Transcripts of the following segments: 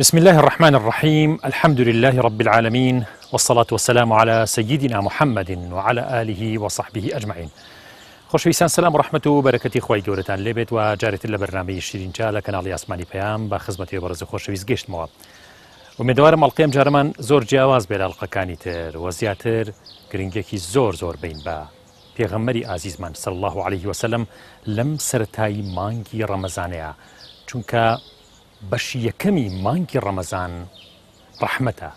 بسم الله الرحمن الرحيم. الحمد لله رب العالمين، والصلاة والسلام على سيدنا محمد وعلى آله وصحبه أجمعين. خۆشەویستان سلام ورحمة و بەرەکەتی خۆی گەورەتان لێبێت و جارێتتر لە بەرنامەی شیرینجا لە کەناڵی ئاسمانی پەیام بە خزمەتی بەڕێز خۆشەویست گەشتمەوە. ومێدەوارم ئەڵقەیەم جارەمان زۆر جیاواز بێ لە ئەڵقەکانی تر و زیاتر گرنگێکی زۆر بین بە پێغەمبەری ئازیزمان صلی الله عليه وسلم لەم سەرەتایی مانگی ڕەمەزانەیە، چونکە بەشی یەکەمی مانگی ڕەمەزان ڕەحمەتە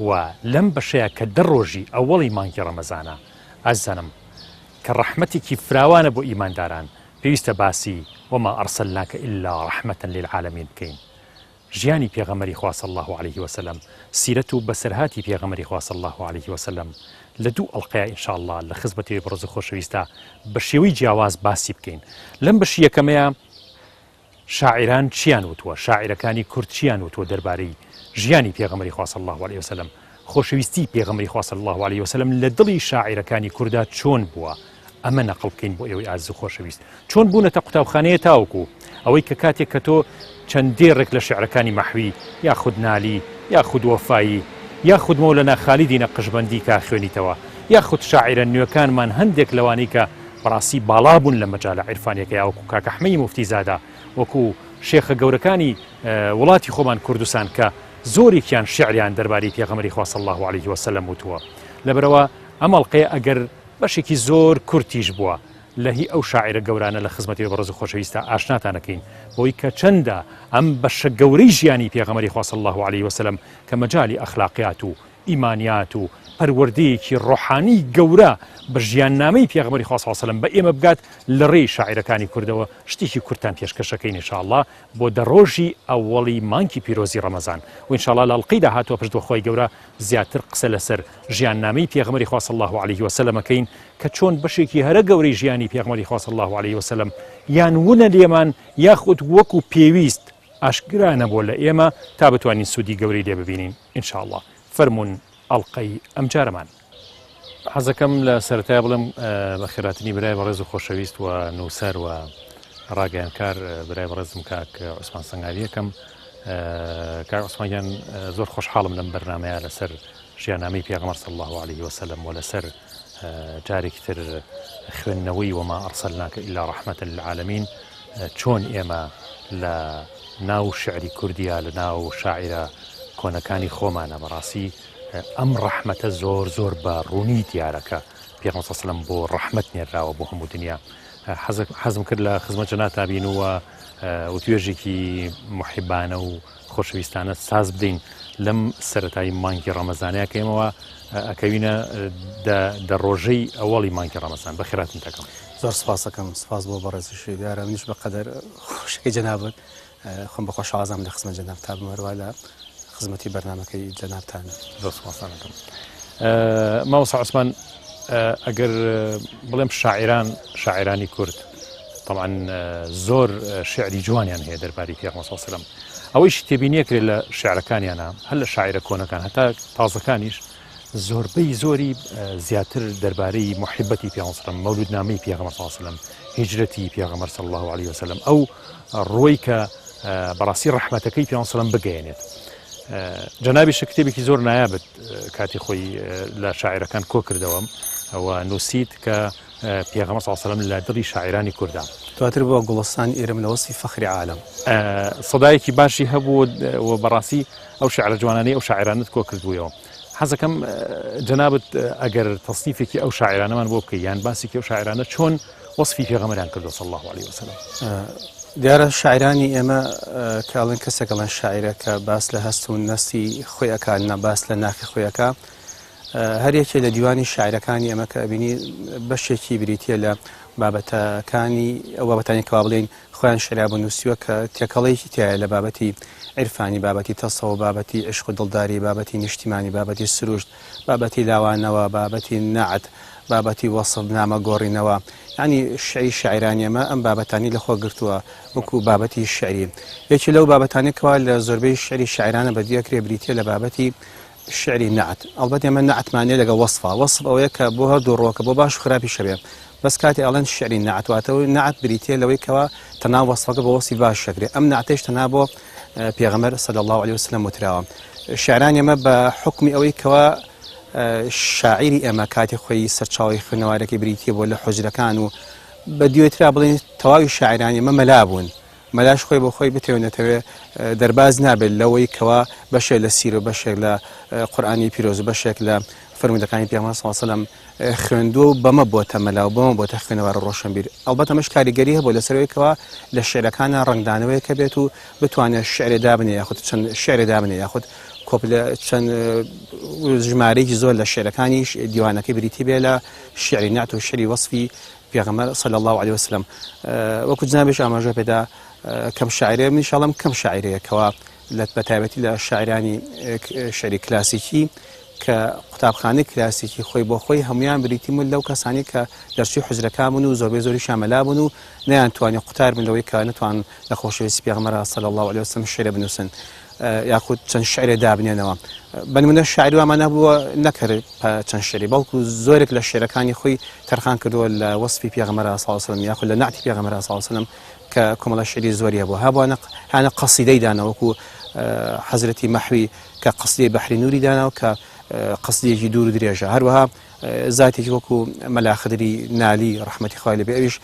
و لەم بەشەیە کە دە ڕۆژی ئەوەڵی مانگی ڕەمەزانە ئازانم کە ڕەحمەتێکی فراوانە بۆ ئیمانداران پێویستە باسی وما ئەرسەلناکە ئیلا ڕەحمەتەن للعالەمین بکەین. ژیانی پێغەمبەری خوا صلی الله عليه وسلم، سیرەت و بەسەرهاتی پێغەمبەری خوا صلی الله عليه وسلم لە دوو ئەڵقەیە ئینشاءالله لە خزمەتی بەڕێز خۆشەویستە بە شێوەی جیاواز باسی بکەین. لەم بەشی یەکەمەیە شاعران چیان وتووە، شاعرەکانی کورد چیان وتووە دەربارەی ژیانی پێغەمبەری خوا صلی الله عليه وسلم، خۆشەویستی پێغەمبەری خوا صلی الله عليه وسلم لە دڵی شاعرەکانی کووردا چۆن بووە. ئەمە نەقڵ بکەین بۆ ئێوەی ئازیز و خۆشەویست، چۆن بوونەتە قوتابخانەیە تاوەکو ئەوەی کە کاتێک کە تۆ چەندێڕێک لە شعرەکانی مەحوی یاخود نالی یاخود وەفایی یاخود مەولەنا خالیدی نەقشبەندی کا خوێنیتەوە، یاخود شاعرە نوێکانمان هەندێک لەوانەی کە بەڕاستی باڵا بوون لە مەجالە عیرفانیەکە وەکو کاک ئەحمەدی موفتیزادە، وەکو شێخە گەورەکانی وڵاتی خۆمان کوردستان کە زۆرێکیان شعریان دەربارەی پێغەمبەری خوا صلی الله عليه وسلم وتووە. لەبەرەوە ئەم ئەڵقەیە ئەگەر بەشێکی زۆر کورتیش بووە لە هی ئەو شاعرە گەورانە لە خزمەتی بەڕێز خۆشەویستە ئاشناتانەکەین بۆی کە چەندە ئەم بەشە گەورەی ژیانی پێغەمبەری خوا صلی الله عليه وسلم کە مەجالی ئەخلاقیات و ئیمانیات و پەروەردەیەکی ڕۆحانی گەورە بە ژیاننامەی پێغەمبەری خوا صلی الله عليه وسلم بە ئێمە بگات لە ڕێی شاعرەکانی کوردەوە شتێکی کورتان پێشکەشەکەین ئینشاءالله بۆ دەڕۆژی ئەوەڵی مانگی پیرۆزی ڕەمەزان و ئینشاءالله لە ئەڵقەی داهاتوە پشت بەخۆی گەورە زیاتر قسە لەسەر ژیاننامەی پێغەمبەری خوا صلی الله عليه وسلم ئەکەین کە چۆن بەشێکی هەرە گەورەی ژیانی پێغەمبەری خوا صلی الله عليه وسلم یان وونە لێمان یاخود وەکو پێویست ئاشکرا نەبووە لە ئێمە تا بتوانین سوودی گەورەی لێ ببینین ئینشاءالله. فەرمون ئەڵقەی ئەم جارەمان. حەزەکەم لە سەرەتای بڵێم بە خێراتنی برای بەڕێز و خۆشەویست و نووسەر و ڕاگەیانکار برای بەڕێزم کاک عوسمان سەنگاریەکەم. کاک عوسمانیان زۆر خۆشحاڵم لەم بەرنامەیە لەسەر ژیاننامەی پێغەمبەر صلی الله عليه وسلم و لەسەر جارێکی تر خوێندنەوەی وما ئەرسەلناکە ئیلا ڕەحمەتەن للعالەمین چۆن ئێمە لە ناو شعری کوردیە لە ناو شاعرە کۆنەکانی خۆمانە بەڕاستی ئەم ڕەحمەتە زۆر بە ڕوونی دیارەکە پێغەمبەر صلی الله عليه وسلم بۆ ڕەحمەت نێراوە بۆ هەموو دنیا. حەزم کرد لە خزمەت جەنابتا بینووە و توێژێکی محیبانە و خۆشەویستانە ساز بدەین لەم سەرەتایی مانگی ڕەمەزانەیە کە ئێمەوە ئەکەوینە دە ڕۆژەی ئەوەڵی مانگی ڕەمەزان. بە خێراتن تاکەم. زۆر سپاس دەکەم، سپاس بۆ بەڕێزیشی دیارە منیش بەقەدەر خۆشەکەی جەنابەت خۆم بە خۆشحاڵم لە خزمەت جەنابتا بمەوە لە خزمەتی بەرنامەکەی جەنابتانە. زۆر سپاسان دەکەم. مامۆستا عوسمان ئەگەر بڵێم شاعرانی کورد طبعا زۆر شعری جوانیان هەیە دەربارەی پێغەمبەر صلی الله عليه وسلم، ئەوەیش تێبینیەکرێت لە شعرەکانیانە هەر لە شاعرە کۆنەکان هەتا تازەکانیش زۆربەی زۆری زیاتر دەربارەی محبەتی پێغەمبەر صلی الله عليه وسلم، مەولودنامەی پێغەمبەر صلی الله عليه وسلم، هیجرەتی پێغەمبەر صلی الله عليه وسلم، ئەو ڕۆی کە بەڕاستی ڕەحمەتەکەی پێغەمبەر صلی الله عليه وسلم بگەیەنێت. جەنابیش کتێبێکی زۆر نایابێت کاتی خۆی لە شاعرەکان کۆ کردەوە ئەوە نووسیت کە پێغەمبەر صلی الله عليه وسلم لە دڵی شاعرانی کووردا دواتر بۆ گوڵستان ئێرەم لە وەسفی فەخری عالەم سەدایەکی باشی هەبوو و بەڕاستی ئەو شاعرە جوانانەی ئەو شاعرانت کۆ کردبوویەوە. حەزەکەم جەنابت ئەگەر تەصنیفێکی ئەو شاعرانەمان بۆ بکەی یان باسێکی ئەو شاعرانە چۆن وەسفی پێغەمبەریان کردووە صلی الله عليه وسلم. دیارە شاعرانی ئێمە کاڵێن کەسێکەڵەن شاعرە کە باس لە هەست و نەستی خۆیەکان نە باس لە ناخی خۆیەکە هەر یەکێ لە دیوانی شاعرەکانی ئەمە کە ئەبینی بەشێکی بریتە لە بابەتەکانی ئەو بابەتانی کەوا بڵێن خۆیان شەریا بۆ نووسیوە کە تێکەڵەیەکی تایە لە بابەتی عیرفانی، بابەتی تەسەووف، بابەتی عشق و دڵداری، بابەتی نیشتیمانی، بابەتی سروشت، بابەتی لاوانەوە، بابەتی نەعت، بابەتی وەسف نامە گۆڕینەوە. ینی شعری شاعرانی ئەمە ئەم بابەتانی لەخۆ گرتووە وەکو بابەتی شعری. یەکی لەو بابەتانێکەوە لە زۆربەی شعری شاعرانە بەدیەکرێ بریتە لە بابەتی شعری نەعت. ئەڵبەت ئێمە نەعتمانێ لەگە وەسفا، وەسف ئەوەیە کە بۆ هەردوو ڕۆکە بۆ باش و خراپی شەبێ، بەس کاتی ئەڵەن شعری نەعت واتەوە نەعت بریتە لەوەی کەوە تەنها وەسفەکە بە وەسفی باش شەکرێ. ئەم نەعتەش تەنها بۆ پێغەمبەر صلی الله عليه وسلم وتراوە شعران ئێمە بە حکمی ئەوەی کەوا شاعری ئێمە کاتی خۆی سەرچاوی خوێنەوارەکەی بریتیە بۆ لە حوجرەکان و بە دیوێترا بڵێن تەواوی شاعرانی ئێمە مەلا بوون مەلاش خۆی بۆ خۆی بتێونێتەوە دەرباز نابێت لەوەی کەوا بەشێک لە سیر و بەشێک لە قورئانی پیرۆز و بەشێک لە فرمودەکانی پێغەمبەر صلی الله عليه وسلم خوێندووە و بەمە بۆتە مەلا و بەمە بۆتە خوێنەوار ڕۆشنبیر ئەڵبەتە ئەمەش کاریگەری هەبوو لەسەرەوەیکەوە لە شعرەکانە ڕنگدانەوەی کە بێت و بتوانێت شعرێ دابنێ یاخود چەند شعرێ دابنێ یاخود کۆپلە چەند ژمارەیەکی زۆر لە شعرەکانی دیوانەکەی بریتی بێ لە شعری نعت و شعری وەصفی پێغەمبەر صلی الله عليه وسلم وەکو جنابش ئاماژە پێدا کەم شاعرێ من ئینشاڵڵا کەم شاعرەیەکەوە بەتایبەتی لە شاعرانی شعری کلاسیکی کە قوتابخانەی کلاسیکی خۆی بۆ خۆی هەمویان بریتیمون لەو کەسانی کە دەرچوی حوجرەکان بوون و زۆربەی زۆری شامەلا بوون و نەیانتوانی قوتار بن لەوەی کە نەتوان لە خۆشەویستی پێغەمبەر صلی الله عليه وسلم شعرە بنووسن یاخود چەند شعرێ دابنێنەوە بەنمونە شاعری وامان نەبووە نەکرد چەند شعری بەڵکو زۆرێک لە شعرەکانی خۆی تەرخان کردووە لە وەصفی پێغەمبەر صلی الله عليه وسلم یاخود لە نعتی پێغەمبەر صلی الله عليه وسلم کە کۆمەڵە شعری زۆری هەبوو هەبووە هانە قەسیدەی دانەوە وەکو حەزرەتی مەحوی کە قەسیدەی بەحری نووری داناوە کە قەسیدەیەکی دوور و درێژە هەروەها زاتێکی وەکو مەلا خدری نالی ڕەحمەتی خوای لێبێ ئەویش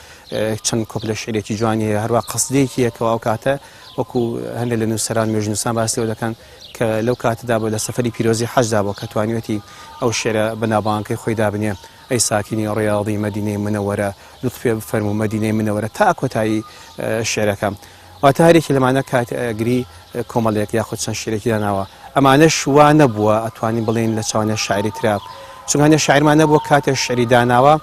چەند کۆپلە شعرێکی جوانی هەیە هەروە قەسیدەیەکی هەیە کە ئەو کاتە وەکو هەندێک لە نووسەران مێژنووسان باسی لەوە دەکەن کە لەو کاتەدا بۆ لە سەفەری پیرۆزی حەجدا بۆ کە توانیوەتی ئەو شعرە بەناوبانگەکەی خۆی دابنێ ئەی ساکینی ڕیاضی مەدینەی منەوەرە لوتفێ بفەرموو مەدینەی منەوەرە تا کۆتایی شعرەکە واتە هەرێکی لەمانە کاتگری کۆمەڵێک یاخود چەند شعرێکی داناوە ئەمانەش وا نەبووە ئەتوانین بڵێن لە چاوانە شاعری ترا چونکە شاعرمان نەبووە کاتێک شعری داناوە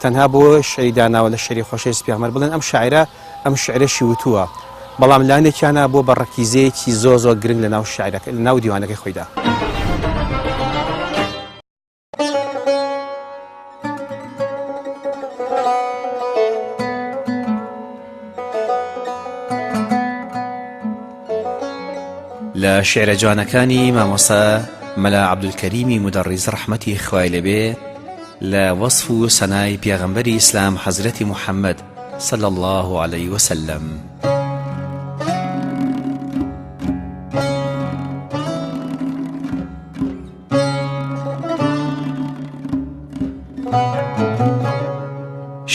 تەنها بۆ شعری داناوە لە شعری خۆشەویستی پێغەمبەر بڵێن ئەم شاعرە ئەم شعرەشی وتووە بەڵام لایەنێکیانە بۆ بە ڕەکیزەیەکی زۆر گرنگ لە ناو شاعرەکە لە ناو دیوانەکەی خۆیدا لە شعرە جوانەکانی مامۆستا مەلا عەبدولکەریمی مودەڕیز ڕەحمەتی خوای لێبێ لە وەصف و سەنای پێغەمبەری ئیسلام حەزرەتی محەممەد صلی الله عليه وسلم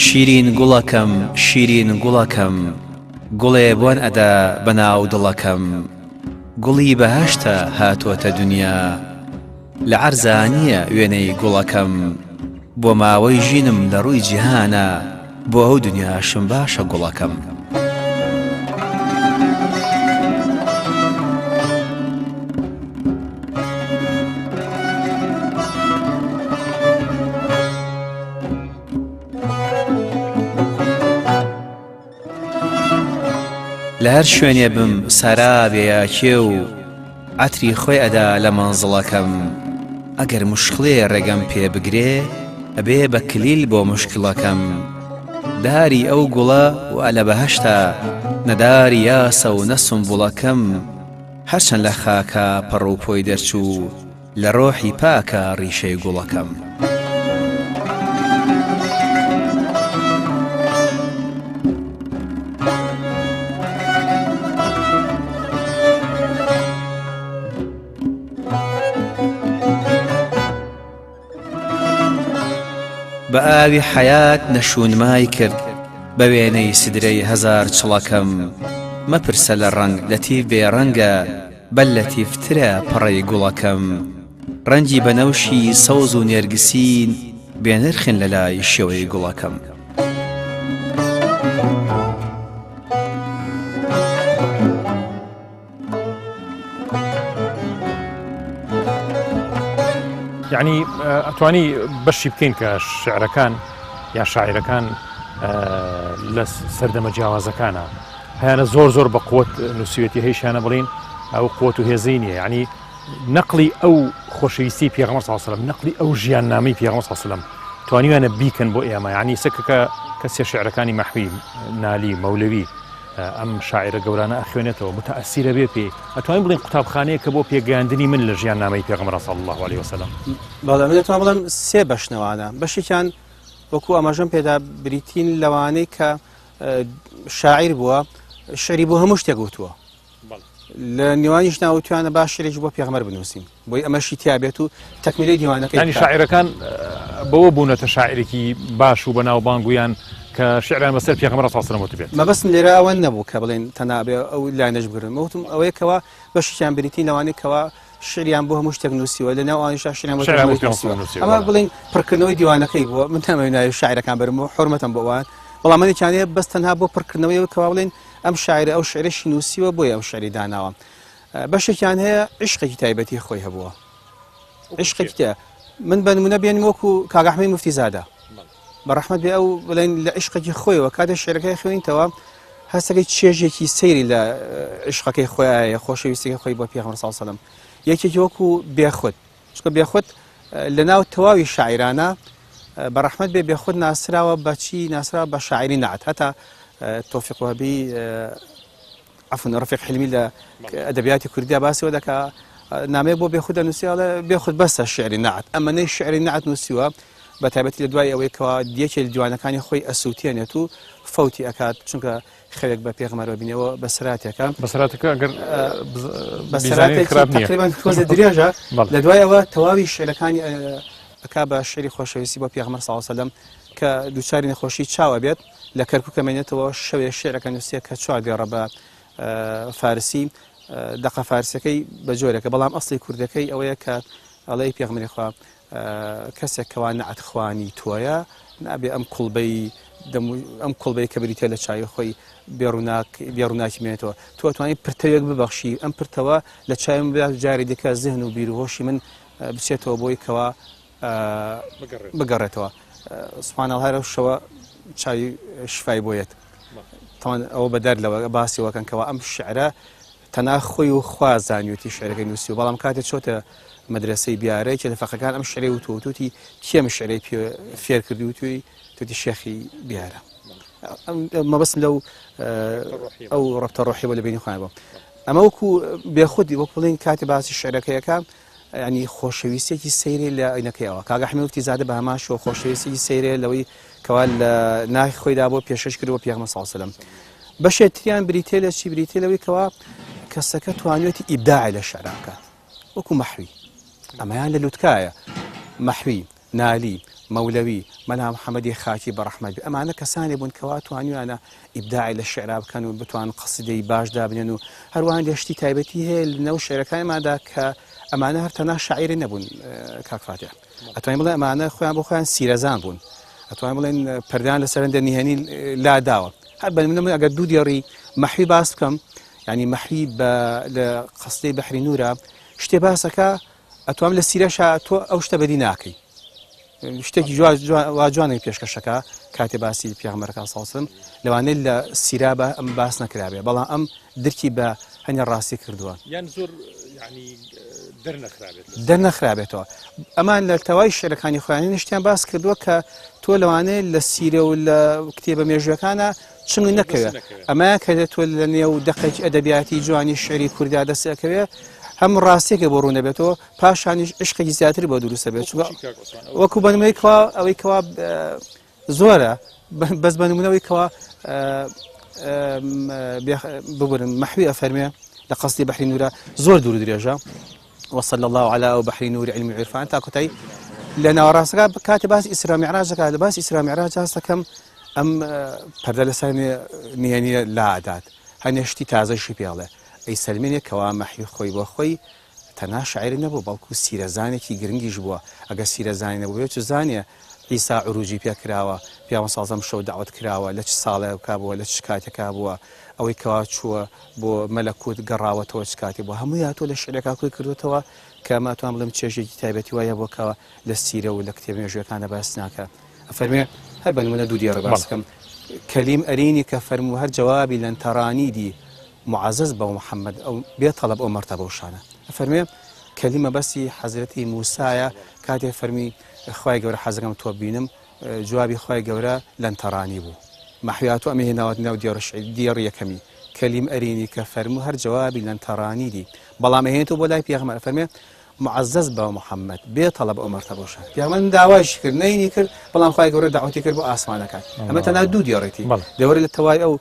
شیرین گوڵەکەم شیرین گوڵەکەم گوڵێ بۆن ئەدا بەناو دڵەکەم گوڵی بەهەشتە هاتووەتە دنیا لە عەرزانیە وێنەی گوڵەکەم بۆ ماوەی ژینم لە ڕووی جیهانە بۆ ئەو دنیاشم باشە گوڵەکەم لە هەر شوێنێ بم سارا بێیاکێ و عەتری خۆی ئەدا لە مەنزڵەکەم ئەگەر مشکڵێ ڕێگەم پێ بگرێ ئەبێ بە کلیل بۆ مشکڵەکەم داری ئەو گوڵە و ئە لە بەهەشتا نەداری یاسە و نەسمبوڵەکەم هەرچەند لە خاکە پەڕوپۆی دەرچوو لە ڕۆحی پاکە ڕیشەی گوڵەکەم بە ئاوی حەیات نەشونمای کرد بە وێنەی سدرەی هەزار چڵەکەم مەپرسە لە ڕەنگ لەتیف بێڕەنگە بەل لەتیفترە پەڕەی گوڵەکەم ڕەنگی بەنەوشی سەوز و نێرگسین بێنرخن لە لای شێوەی گوڵەکەم یعنی ئەتوانی بەشی بکەین کە شعرەکان یا شاعیرەکان لە سەردەمە جیاوازەکانە هەیەنە زۆر بە قوت نووسیوێتی هەیشانە بڵین ئەو قوت و هێزەی نییە ینی نەقلی ئەو خۆشەویستی پێغەمبەر صلی الله علیه وسلم نەقلی ئەو ژیاننامەی پێغەمبەر صلی الله علیه وسلم توانیوانە بیکەن بۆ ئێمە ینی سەکەکە کەسێ شعرەکانی مەحوی نالی مەولەوی ئەم شاعرە گەورانە ئەخوێنێتەوە متەئەسیرە بێ پێی ئەتوانین بڵین قوتابخانەیە کە بۆ پێگەیاندنی من لە ژیاننامەی پێغەمبەر صلی الله علیه وسلم بەڵام دەتوانم بڵێم سێ بەشنەوانە بەشێکیان وەکو ئەمەژەم پێدا بریتین لەوانەی کە شاعیر بووە شعری بۆ هەموو شتێک گوتووە لە نێوانیش ناوتوانە باش شعرێکی بۆ پێغەمبەر بنووسین بۆی ئەمەشی تیابێت و تەکمیلەی دیوانەکەی ینی شاعیرەکان بەوە بوونەتە شاعرێکی باش و بەناوبانگویان کە شعران بەسەر پێغەمبەر صلی الله علیه و سلم بێت. مەبەستم لێرە ئەوە نەبوو کە بڵێن تەنابێ ئەو لایەنەش بگرن وتم ئەوەیە کەوا بەشیان بریتی لەوانەیە کەوا شعریان بۆ هەموو شتێک نووسیوە لە ناو ئەوانیش شعریان بۆ ئەمە بڵێن پڕکردنەوەی دیوانەکەی بووە من تەمەوێت شاعیرەکان بەرم و حورمەتم بۆ ئەوان بەڵام منێکیانەیە بەس تەنها بۆ پڕکردنەوەی کەوا بڵێن ئەم شاعرە ئەو شعرێکی نووسیوە بۆیە ئەو شعری داناوە. بەشێکیان هەیە عشقێکی تایبەتی خۆی هەبووە عشقێکی من بە نمونە بێنم وەکو کاک ئەحمەد موفتی زادە بەڕەحمەت بێ ئەو بڵێن لە عشقێکی خۆیەوە کاتە شعرەکەی خوێنیتەوە هەستەکەی چێژێکی سەیری لە عشقەکەی خۆیایە خۆشەویستیەکەی خۆی بۆ پێغەمبەر صلی الله علیه و سلم یەکێکی وەکو بێخود چونکە بێخود لە ناو تەواوی شاعیرانە بەڕەحمەت بێ بێخود ناسراوە بەچی ناسراوە بە شاعری نعت هەتا تۆفیق وهەبی عفوا ڕەفیق حلمی لە ئەدەبیاتی کوردیا باسیەوە دەکا نامەیە بۆ بێخود دەنووسیوە بێخود بەسە شعری نعت ئەمەنەی شعری نعت نووسیوە بە تایبەتی لە دوای ئەوەی کەوا دیەکێ لە دیوانەکانی خۆی ئەسووتێنێت و فەوتی ئەکات چونکە خەوێک بە پێغەمبەرەوە بینەوە بەسەراتێکە بەسەراتەکە ئەگەر تقریبا تۆزە درێژە لە دوایەوە تەواوی شعرەکانی ئەکا بە شعری خۆشەویستی بۆ پێغەمبەر صلی الله علیه و سلم کە دووچاری نەخۆشی چاوە بێت لە کەرکووک کەمێنێتەوە شەوێ شعرەکە نووسیە کە چوار دێڕە بە فارسی دەقە فارسەکەی بە جۆرێکە بەڵام ئەسڵی کوردەکەی ئەوەیە کە ئەڵەی پێغەمبەری خوا کەسێک کەوا نەعەتخوانی تۆیە نابێ ئەم کوڵبەی کە بریتە لە چای خۆی بێڕووناکی مێنێتەوە تۆ توانانی پرتەوێک ببەخشی ئەم پرتەوە لە چایم جاری دیکە زهن و بیر و هۆشی من بچێتەوە بۆی کەوا بگەڕێتەوە سوبحان الله هەرە شەوە چای شفای بۆیێت تەمان ئەوە بەدەر لەوە باسیەوەکەن کەوا ئەم شعرە تەنها خۆی و خوا زانیوتی شعرەکەی نووسی و بەڵام کاتێک چۆتە مدرسەی بیارەی کە لەفەقەکان ئەم شعرەی وتوتی کێم شعرەی فێر کردی و توی شێخی بیارە مەبەستم لەو ئەو ڕەبتە ڕۆحی بۆ لە بینی خوایەوە ئەمە وەکو بێخودی وەک بڵێن کاتی باسی شعرەکەیەکە ینی خۆشەویستێکی سەیرێ لە ئەینەکەیەوە کاک ئەحمەد موفتی زادە بە هەماشەوە خۆشەویستێکی سەیرێ لەوەی کەوا لە ناخی خۆیدا بۆ پێشەش کردەوە پێغەمبەر صلی الله علیه و سلم بەشێک تریان بریتێ لە چی بریتێ لەوەی کەوا کەسەکە توانێتی ئیبداعی لە شعرا بکات وەکو مەحوی ئەمەیان لە لوتکایە مەحوی نالی مەولەوی مەلا محەممەدی خاکی بەڕەحمەت ئەمانە کەسانی بوون کەوا توانیوانە ئیبداعی لە شعرا بکەن و بتوان قەسیدەی باشدا بنێن و هەروەها لەشتی تایبەتی هەیە لە نەو شعرەکانمادا کە ئەمانە هەر تەنها شاعیری نەبوون کاک فاتح ئەتوانین بڵێن ئەمانە خۆیان بۆ خۆیان سیرەزان بوون ئەتوانین بڵێن پەردان لە سەرەندە نهێنی لاداوە هەر بە نمونە ئەگەر دوو دیێڕی مەحوی باس بکەم ینی مەحوی لە قەسیدەی بەحری نورە شتێ باسەکە ئەتوانم لە سیرەشە تۆ ئەو شتە بەدی ناکەی شتێکی جوانەی پێشکەشەکە کاتێ باسی پێغەمبەرەکە صلی الله علیه و سلم لەوانەیە لە سیرا بە ئەم باس نەکرابێ بەڵام ئەم درکی بە هەنێ ڕاستی کردووە یان زۆر دەرنەخرابێتەوە ئەمان لە تەواوی شعرەکانی خۆیانی نیشتیان باس کردووە کە تۆ لەوانەیە لە سیرە و لە کتێبە مێژوەکانە چنگ نەکەوێت ئەمایە کە تۆ لە نێو دەقێکی ئەدەبیاتی جوانی شعری کوردیا دەسەکەوێت هەم ڕاستێکە بۆ ڕوونەبێتەوە پاشانیش عشقێکی زیاتر بۆ دروستە بێت وەکو بەنمەی کەوا ئەوەی کەوا زۆرە بەس بە نمونەوەی کەوا ببرن مەحوی ئەفەرمێ لە قەسیدەی بەحری نورە زۆر دوور درێژە وصلى الله على بحر نور علم وعرفان تا کوتای لە ناوەڕاستەکە کاتێ باسی ئیسرا میعراجەکە لە باسی ئیسرا میعراج هەستەکەم ئەم پەردە لەسەر نهێنی لادات هەنێشتی تازەشی پێڵێ ئەی سەلمێنێک کەوا مەحوی خۆی بۆ خۆی تەنها شاعری نەبوو بەڵکو سیرەزانێکی گرنگیش بووە ئەگە سیرەزانی نەبوو چ زانیە عیسا عروجی پێ کراوە پیاوە سازەم شەو داوت کراوە لە چ ساڵێ بووە لە چ کاتێکا بووە ئەوەی کەوا چووە بۆ مەلەکوت گەڕاوەتەوە چ کاتی بووە هەمووی هاتۆ لە شعرەکە کوی کردوێتەوە کە ماتوان بڵێم چێژێکی تایبەتی وایە بۆکەوە لە سیرە و لە کتێب مێژوەکانە باس ناکە ئەفەرمێ هەر بە نمونە دوو دیێڕە باس بکەم کەلیم ئەرینی کە فەرموو هەر جوابی لەن تەڕانیدی معزز بە محەممەد ئەو بێ تەڵەب ئەو مەرتەبە و شانە ئەفەرمێ کەلیمە بەسی حەزرەتی موسایە کاتێ فەرمی خوای گەورە حەزەکەم تۆ بینم جوابی خوای گەورە لەن تەڕانی بوو مەحویاتۆ ئەمە هێناوەت ناو دیێڕ یەکەمی کەلیم ئەرینی کە فەرموو هەر جوابی لەن تەڕانیدی بەڵام ئەهێنێتەوە بۆ لای پێغەمبەر فەرمێ معزز بە محەممەد بێ تەڵەب ئەو مەرتەبە و شانە پێغەمبەر داوایشی کرد نەینی کرد بەڵام خوای گەورە داوەتی کرد بۆ ئاسمانەکان ئەمە تەنها دوو دیێڕێتی دەوەرە لە تەواوی ئەو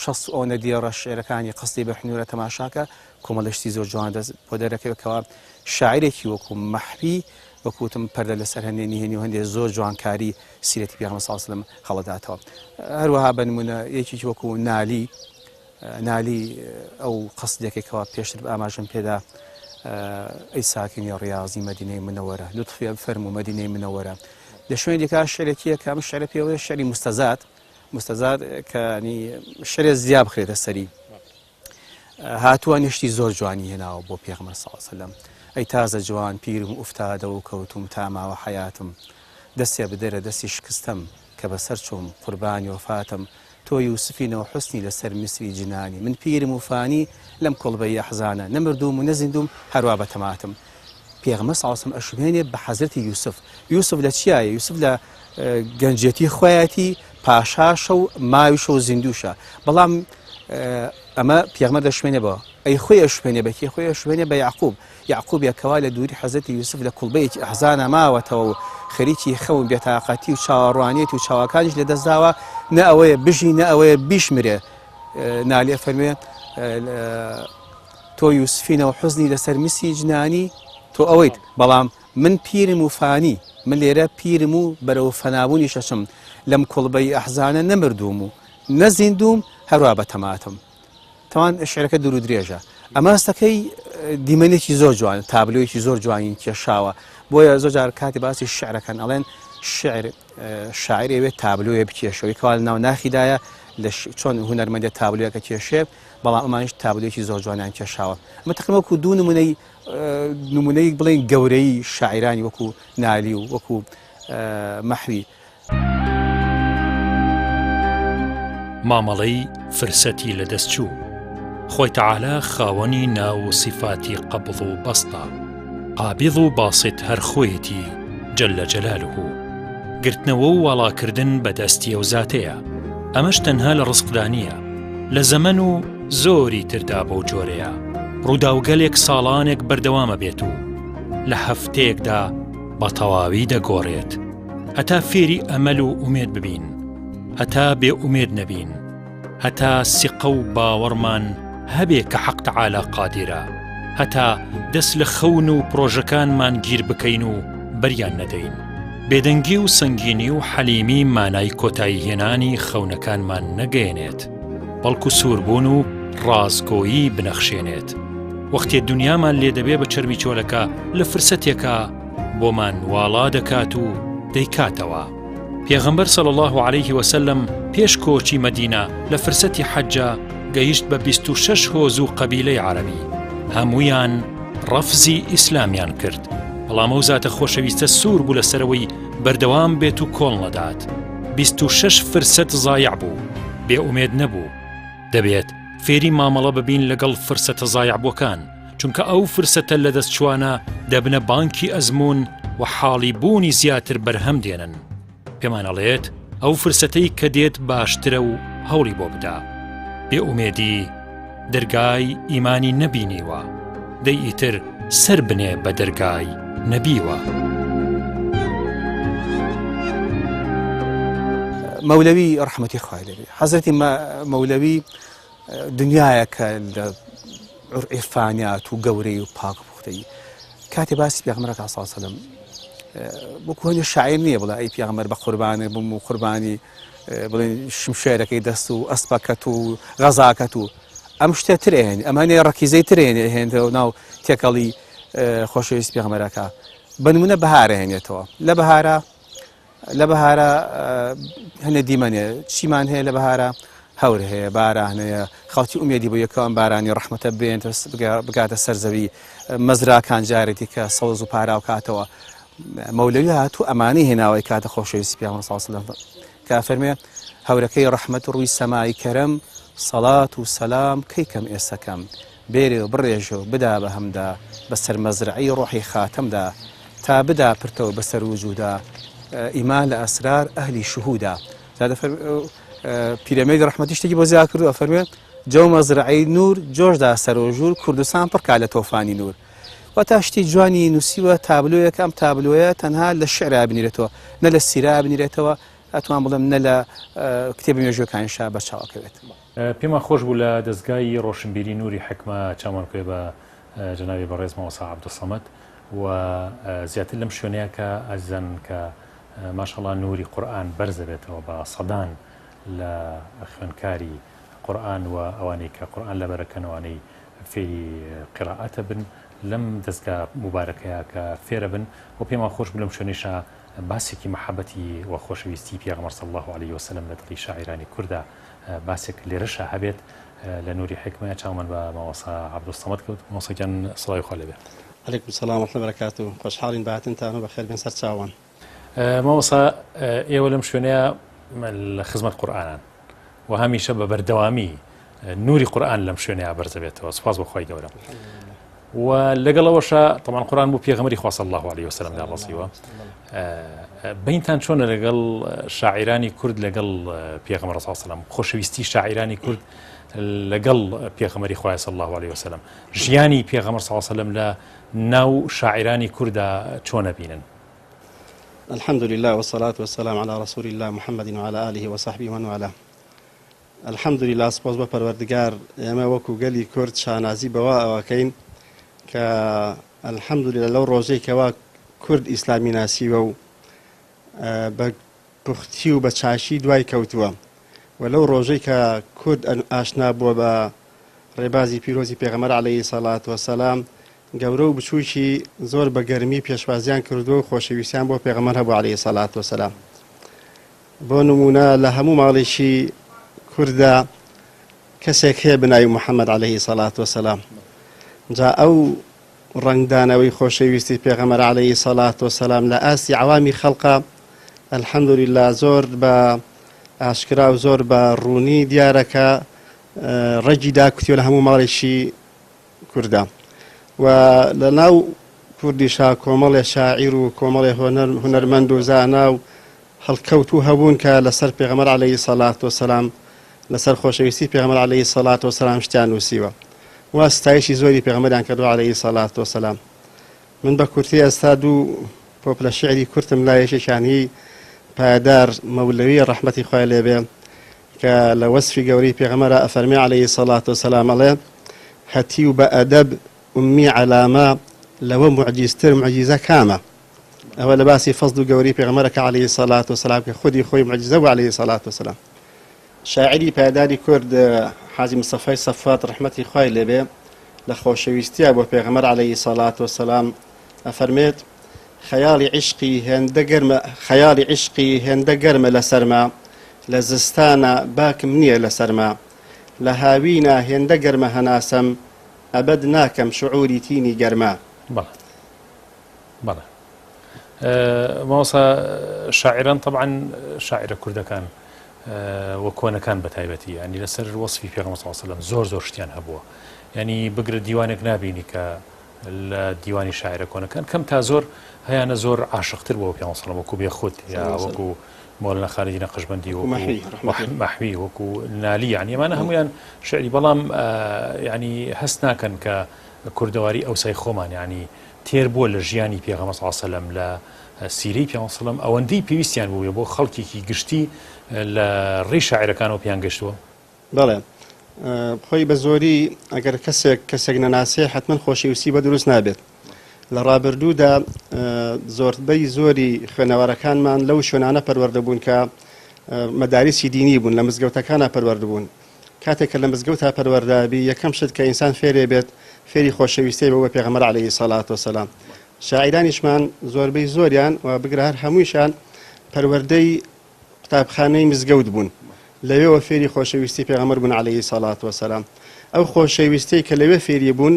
شەست ئۆنە دیێڕە شعرەکانی قستی بە حنوورە تەماشاکە کۆمەڵشتی زۆر جوان بۆ دەرەکەوە شاعرێکی وەکو مەحبی وەکوتم پەردە لەسەر هەندێنی هێنی و هەندێک زۆر جوانکاری سیرەتی پێغەمبەر صلی الله علیه و سلم هەڵەداتەوە. هەروەها بە نمونە یەکێکی وەکو نالی ئەو قەسدێکێکەوە پێشتر ئاماژەم پێدا ئەی ساکینی ڕیاضی مەدینەی منەوەرە لوتفی فەرموو مەدینەی منەوەرە لە شوێنێکا شعرێکیە کە ئەم شعرە پێوەیە شعری مستەزاد کە شعرێ زیاد بخرێتە سەری هاتووە نیشتی زۆر جوانی هێناوە بۆ پێغەمبەر صلی الله علیه و سلم ئەی تازە جوان پیرم ئوفتادە و کەوتوم تاماوە حەیاتم دەستێ بدەرە دەستی شکستم کە بەسەر چوم قوربانی وەفاتم تۆ یوسفینەوە حوسنی لەسەر میسری جنانی من پیرم و فانی لەم کۆڵبەی ئەحزانە نەمردوم و نەزیندوم هەروە بە تەماتم. پێغەمبەر صلی الله علیه و سلم ئەشوێنێ بە حەزرەتی یوسف لە چیایە؟ یوسف لە گەنجێتی خۆیەتی پاشاشە و ماویشە و زیندوشە بەڵام ئەمە پێغەمبەر دەشوێنێ بەوە ئەی خۆی ئەشوێنێ بە کێ خۆی ئەشوێنێ بە یعقوب یەکەوا لە دووری حەزرەتی یوسف لە کوڵبەیەکی ئەحزانە ماوەتەوە و خەریکی خەون بێتاقەتی و چاوەڕوانیەتی و چاوەکانیش لە دەستداوە نە ئەوەیە بژی نە ئەوەیە بیشمرێ نالێ فەرموێ تۆ یوسفینەوە حوزنی لەسەر میسی جنانی تۆ ئەوەیت بەڵام من پیرم و فانی من لێرە پیرم و بەرەو فەنابوونی شەشم لەم کوڵبەی ئەحزانە نەمردوم و نەزیندوم هەروە بە تەماتم. تەوان شعرەکە دوور و درێژە ئەمە هەستەکەی دیمەنێکی زۆر جوان تابلۆیەکی زۆر جوانی کێشاوە بۆیە زۆر جار کاتی باسی شعرەکەن ئەڵێن شاعر ئەوێت تابلۆیە بکێشەوەی کەوا لە ناو ناخیدایە چۆن هونەرمەندێت تابلۆیەکە کێشێ بەڵام ئەمانش تابلۆیەکی زۆر جوانیان کێشاوە. ئەمە تقریبا وەکو دوو نمونەی بڵێن گەورەی شاعرانی وەکو نالی و وەکو مەحوی. مامەڵەی فرسەتی لەدەستچوو خۆی تەعالا خاوەنی ناو و سیفاتی قەبض و بەستە قابض و باسط هەر خۆیەتی جەلە جەلالوه گرتنەوە و وەڵاکردن بەدەستی ئەو زاتەیە ئەمەش تەنها لە ڕزقدانیە لە زەمەن و زۆری تردا بەو جۆرەیە ڕووداوگەلێک ساڵانێک بەردەوامە بێت و لە هەفتەیەکدا بە تەواوی دەگۆڕێت هەتا فێری ئەمەل و ئومێد ببین هەتا بێ ئومێد نەبین هەتا سیقە و باوەڕمان هەبێ کە حەق تەعالا قادیرە هەتا دەست لە خەون و پرۆژەکانمان گیر بکەین و بەریان نەدەین بێدەنگی و سەنگینی و حەلیمی مانای کۆتایی هێنانی خەونەکانمان نەگەێنێت بەڵکو سووربوون و ڕازگۆیی بنەخشێنێت وەختێ دنیامان لێ دەبێ بە چەرمی چۆلەکە لە فرسەتێکە بۆمان واڵا دەکات و دەیکاتەوە. پێغەمبەر صلی الله علیه و سلم پێش کۆچی مەدینە لە فرسەتی حەجە گەیشت بە 26 هۆز و قەبیلەی عەرەبی هەموویان ڕەفزی ئیسلامیان کرد بەڵام ئەو زاتە خۆشەویستە سوور بوو لەسەرەوەی بەردەوام بێت و کۆڵ نەدات 26 فرسەت زایع بوو بێ ئومێد نەبوو دەبێت فێری مامەڵە ببین لەگەڵ فرسەتە زایعبووەکان چونکە ئەو فرسەتە لەدەست چوانە دەبنە بانکی ئەزمون و حاڵی بوونی زیاتر بەرهەم دێنن پێمانەڵێت ئەو فرسەتەی کە دێت باشترە و هەوڵی بۆ بدا بێ ئومێدی دەرگای ئیمانی نەبینیوە دەی ئیتر سەر بنێ بە دەرگای نەبیوە. مەولەوی ڕەحمەتی خوای لێبێ حەزرەتی مەولەوی دنیایەکە لە عیرفانیات و گەورەی و پاک و پوختەیی کاتێ باسی پێغەمبەرەکە صلی الله علیه و سلم بۆکو هەنێ شاعیر نییە بڵێ ئەی پێغەمبەر بە قوربانێ بم و قوربانی بڵێن شمشێرەکەی دەست و ئەسپەکەت و غەزاکەت و ئەم شتە ترێن ئەمانێ ڕەکیزەی ترێن هێنێتەوە ناو تێکەڵی خۆشەویست پێغەمبەرەکە بە نمونە بەهارە هێنێتەوە لە بەهارە هەنێ دیمەنێ چیمان هەیە لە بەهارە هەور هەیە باران هەیە خەڵکی ئومێدی بۆ یەکەوەم بارانی ڕەحمەتە بێن بگاتە سەرزەوی مەزراکان جارێتی کە سەوز و پاراو کاتەوە مەولەوی هاتوو ئەمانەی هێناوەی کاتە خۆشەویستی پێغەمبەر صلی الله علیه و سلم کە فەرمێ هەورەکەی ڕەحمەت ڕووی سەمای کەرەم سەڵات و سەلام کەیکەم ئێسەکەم بێرێ و بڕێژە و بدا بە هەمدا بەسەر مەزرعی ڕۆحی خاتەمدا تا بدا پرتەوە بەسەر وجودا ئیمان لە ئەسرار ئەهلی شوهودا پیرەمێردی ڕەحمەتی شتێکی بۆ زیاد کردووە فەرمێ جەو مەزرعی نور جۆشدا سەرۆژوور کوردستان پڕکا لە تۆفانی نور وەتا شتی جوانی نووسیوە تابلۆیەکە ئەم تابلۆیە تەنها لە شعرا بنیرێتەوە نە لە سیرا بنیرێتەوە ئەتوان بڵم نە لە کتێبی مێژوەکانیشا بەرچاوکەوێت. پێمان خۆش بوو لە دەستگای ڕۆشنبیری نوری حکمە چامان کوێ بە جنابی بەڕێز مەوەسا عەبدولسەمەد و زیاتر لەم شوێنەیە کە ئەزان کە ماشەڵڵا نوری قورئان بەرز دەبێتەوە بە سەدان لە خوێندکاری قورئان و ئەوانەی کە قورئان لەبەرەکەنەوانەی فێری قیرائەتە بن لەم دەستگا مبارەکەیە کە فێرە بن و پێمان خۆش بوو لەم شوێنەیشە باسێکی مەحەبەتی و خۆشەویستی پێغەمبەر صلی الله عليه وسلم لە دڵی شاعیرانی کووردا باسێک لێرەشە هەبێت لە نوری حکمە چاومان بە مەوەسا عەبدولسەمەد کەوت. مەوەساگیان سڵاوی خوا لێبێ. عەلەیکوم سەلام وەرەحمەتوڵڵاهی وبەرەکاتوه. خۆشحاڵین بەهاتنتان و بەخێر بێن سەر چاوان. مەوەسا ئێوە لەم شوێنەیە لە خزمەت قورئانان و هەمیشە بە بەردەوامی نوری قورئان لەم شوێنەیە بەرز دەبێتەوە. سوپاس بۆ خوای گەورە. و لەگەڵەوەشە طبعاً قورئان بۆ پێغەمبەری خوا صلی الله عليه وسلم داڕەسیوە. بینتان چۆنە لەگەڵ شاعیرانی کورد لەگەڵ پێغەمبەر صلی الله عليه وسلم خۆشەویستی شاعیرانی کورد لەگەڵ پێغەمبەری خوا صلی الله عليه وسلم ژیانی پێغەمبەر صلی الله عليه وسلم لە ناو شاعیرانی کووردا چۆنە بینن؟ الحمد لله والصلاة والسلام على رسول الله محمد وعلى آله وصحبه ومن والاه. الحمد لله سپاس بە پەروەردگار ئێمە وەکو گەلی کورد شانازی بەوا ئەوەکەین کە الحمد لله لەو ڕۆژەی کەوا کورد ئیسلامی ناسیوە و بە پوختی و بە چاشی دوای کەوتووە و لەو ڕۆژەی کە کورد ئاشنا بووە بە ڕێبازی پیرۆزی پێغەمبەر عەلەیهی سەڵات وەسەلام گەورە و بچووکی زۆر بە گەرمی پێشوازیان کردووە و خۆشەویستیان بۆ پێغەمبەر هەبوو عەلەیهی سەڵات وەسەلام. بۆ نمونە لە هەموو ماڵێکی کووردا کەسێک هەیە بناوی محەممەد عەلەیهی سەڵات وەسەلام. جا ئەو ڕنگدانەوەی خۆشەویستی پێغەمبەر عەلەیهی سەڵات وەسەلام لە ئاستی عەوامی خەڵقا الحمد لله زۆر بە ئاشکرا و زۆر بە ڕوونی دیارەکە ڕەگی داکوتیوە لە هەموو ماڵێکی کووردا و لە ناو کوردیشا کۆمەڵێ شاعیر و کۆمەڵێ هونەرمەند و زانا و هەڵکەوتوو هەبوون کە لەسەر پێغەمبەر عەلەیهی سەڵات وەسەلام لەسەر خۆشەویستی پێغەمبەر عەلەیهی سەڵات وەسەلام شتیان نووسیوە و ستایشی زۆری پێغەمبەریان کردووە عەلەیهی سەڵات وەسەلام. من بە کورتی ئێستا دوو پۆپلە شعری کورتم لا یەکێکیان هی پایدار مەولەوی ڕەحمەتی خوای لێبێ کە لە وەسفی گەورەی پێغەمبەرە ئەفەرمێ عەلەیهی سەڵات وەسەلام ئەڵێ هەتی و بە ئەدەب ئومی عەلامە لەوە معجیزتر معجیزە کامە. ئەوە لە باسی فەزڵ و گەورەی پێغەمبەرەکە عەلەیهی سەڵات وەسەلام کە خودی خۆی معجیزە بوو عەلەیهی سەڵات وەسەلام. شاعری پایداری کورد حاجی مستەفای سەفات ڕەحمەتی خوای لێبێ لە خۆشەویستیە بۆ پێغەمبەر عەلەیهی سەڵات وەسەلام ئەفەرمێت خەیاڵی عشقی هێندە گەرمە لە سەرما لە زستانە باکم نییە لە سەرما لە هاوینە هێندە گەرمە هەناسەم ئەبەد ناکەم شعوری تینی گەرما. بەڵێ مەوەسا شاعران طبعا شاعرە کوردەکان وە کۆنەکان بە تایبەتی ینی لەسەر وەسفی پێغەمبەر صلی الله علیه وسلم زۆر شتیان هەبووە ینی بگرە دیوانێک نابینی کە لە دیوانی شاعرە کۆنەکان کەم تا زۆر هەیەە زۆر عاشقتر بۆ پێغەمبەر صلی الله علیه وسلم وەکو بێخود یا وەکو مۆلانا خالید نەقشبەندی وەکو مەحوی وەکو نالی ینی ئەمانە هەمویان شعری بەڵام ینی هەست ناکەن کە کوردەواری ئەوسای خۆمان ینی تێر بووە لە ژیانی پێغەمبەر صلی الله علیه وسلم لە سیرەی پێغەمبەر صلی الله علیه وسلم ئەوەندەی پێویستیان بووە بۆ خەڵکێکی گشتی لە ڕێی شاعیرەکانەوە پێیان گەشتووە. بەڵێ خۆی بە زۆری ئەگەر کەسێک نەناسێ حتمما خۆشەویستی بە دروست نابێت. لە ڕابردوودا زۆربەی زۆری خوێنەوەرەکانمان لەو شوێنانە پەروەردە بوون کە مەدارسی دینی بوون لە مزگەوتەکانە پەروەردە بوون. کاتێک کە لە مزگەوتە پەروەردابی یەکەم شت کە ئینسان فێرێ بێت فێری خۆشەویستی بۆ پێغەمبەر عەلەیهی سەڵات وەسەلام. شاعیرانیشمان زۆربەی زۆریان و بگرە هەر هەموویشان پەروەردەی قوتابخانەی مزگەوت بوون لەوێەوە فێری خۆشەویستی پێغەمبەر بوون عەلەیهی سەڵات وەسەلام. ئەو خۆشەویستی کە لەوێ فێری بوون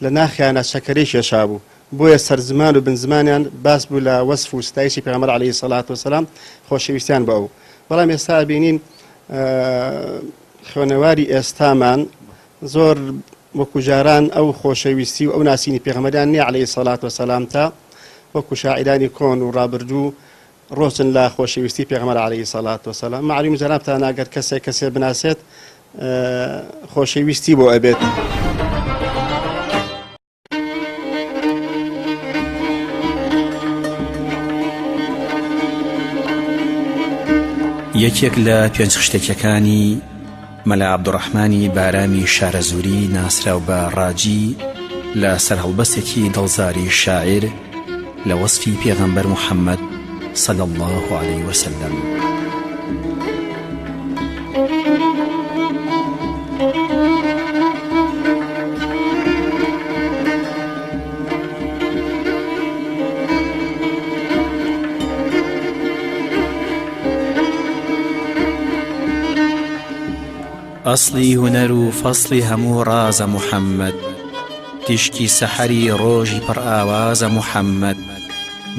لە ناخیانە شەکەرەی کێشا بوو بۆیە سەرزمان و بنزمانیان باس بوو لە وەسف و ستایشی پێغەمبەر عەلەیهی سەڵات وەسەلام خۆشەویستیان بە ئەو. بەڵام ئێستا بینین خوێنەواری ئێستامان زۆر وەکو جاران ئەو خۆشەویستی و ئەو ناسینی پێغەمبەریان نییە عەلەیهی سەڵات وەسەلام تا وەکو شاعیرانی کۆن و ڕابردوو ڕۆچن لە خۆشەویستی پێغەمبەر عەلەیهی سەڵات وەسەلام. معلومە جەنابتان ئەگەر کەسێ بناسێت خۆشەویستی بۆ ئەبێت. یەکێک لە پێنج خشتێکەکانی مەلا عەبدوڕەحمانی بارامی شارەزووری ناسراو بە ڕاجی لە سەرهەڵبەستێکی دڵزاری شاعیر لە وەسفی پێغەمبەر محەممەد صلی الله عليه وسلم. ئەسڵی هونەر و فەسڵی هەموو ڕازە محەممەد، تیشکی سەحەری ڕۆژی پڕ ئاوازە محەممەد،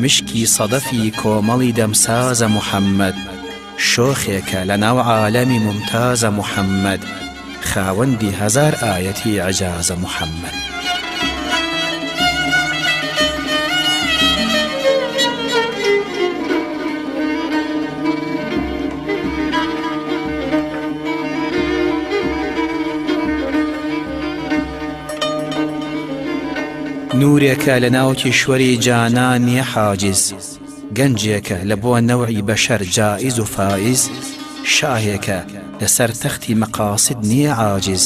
مشکی سەدەفی کۆمەڵی دەمسازە محەممەد، شۆخێکە لە ناو عالەمی ممتازە محەممەد، خاوەندی هەزار ئایەتی عەجازە محەممەد. نورێکە لە ناو کیشوەری جانان نیە حاجز، گەنجێکە لە بۆ نەوعی بەشەر جائز و فائز، شاهێکە لەسەر تەختی مەقاسد نییە عاجز،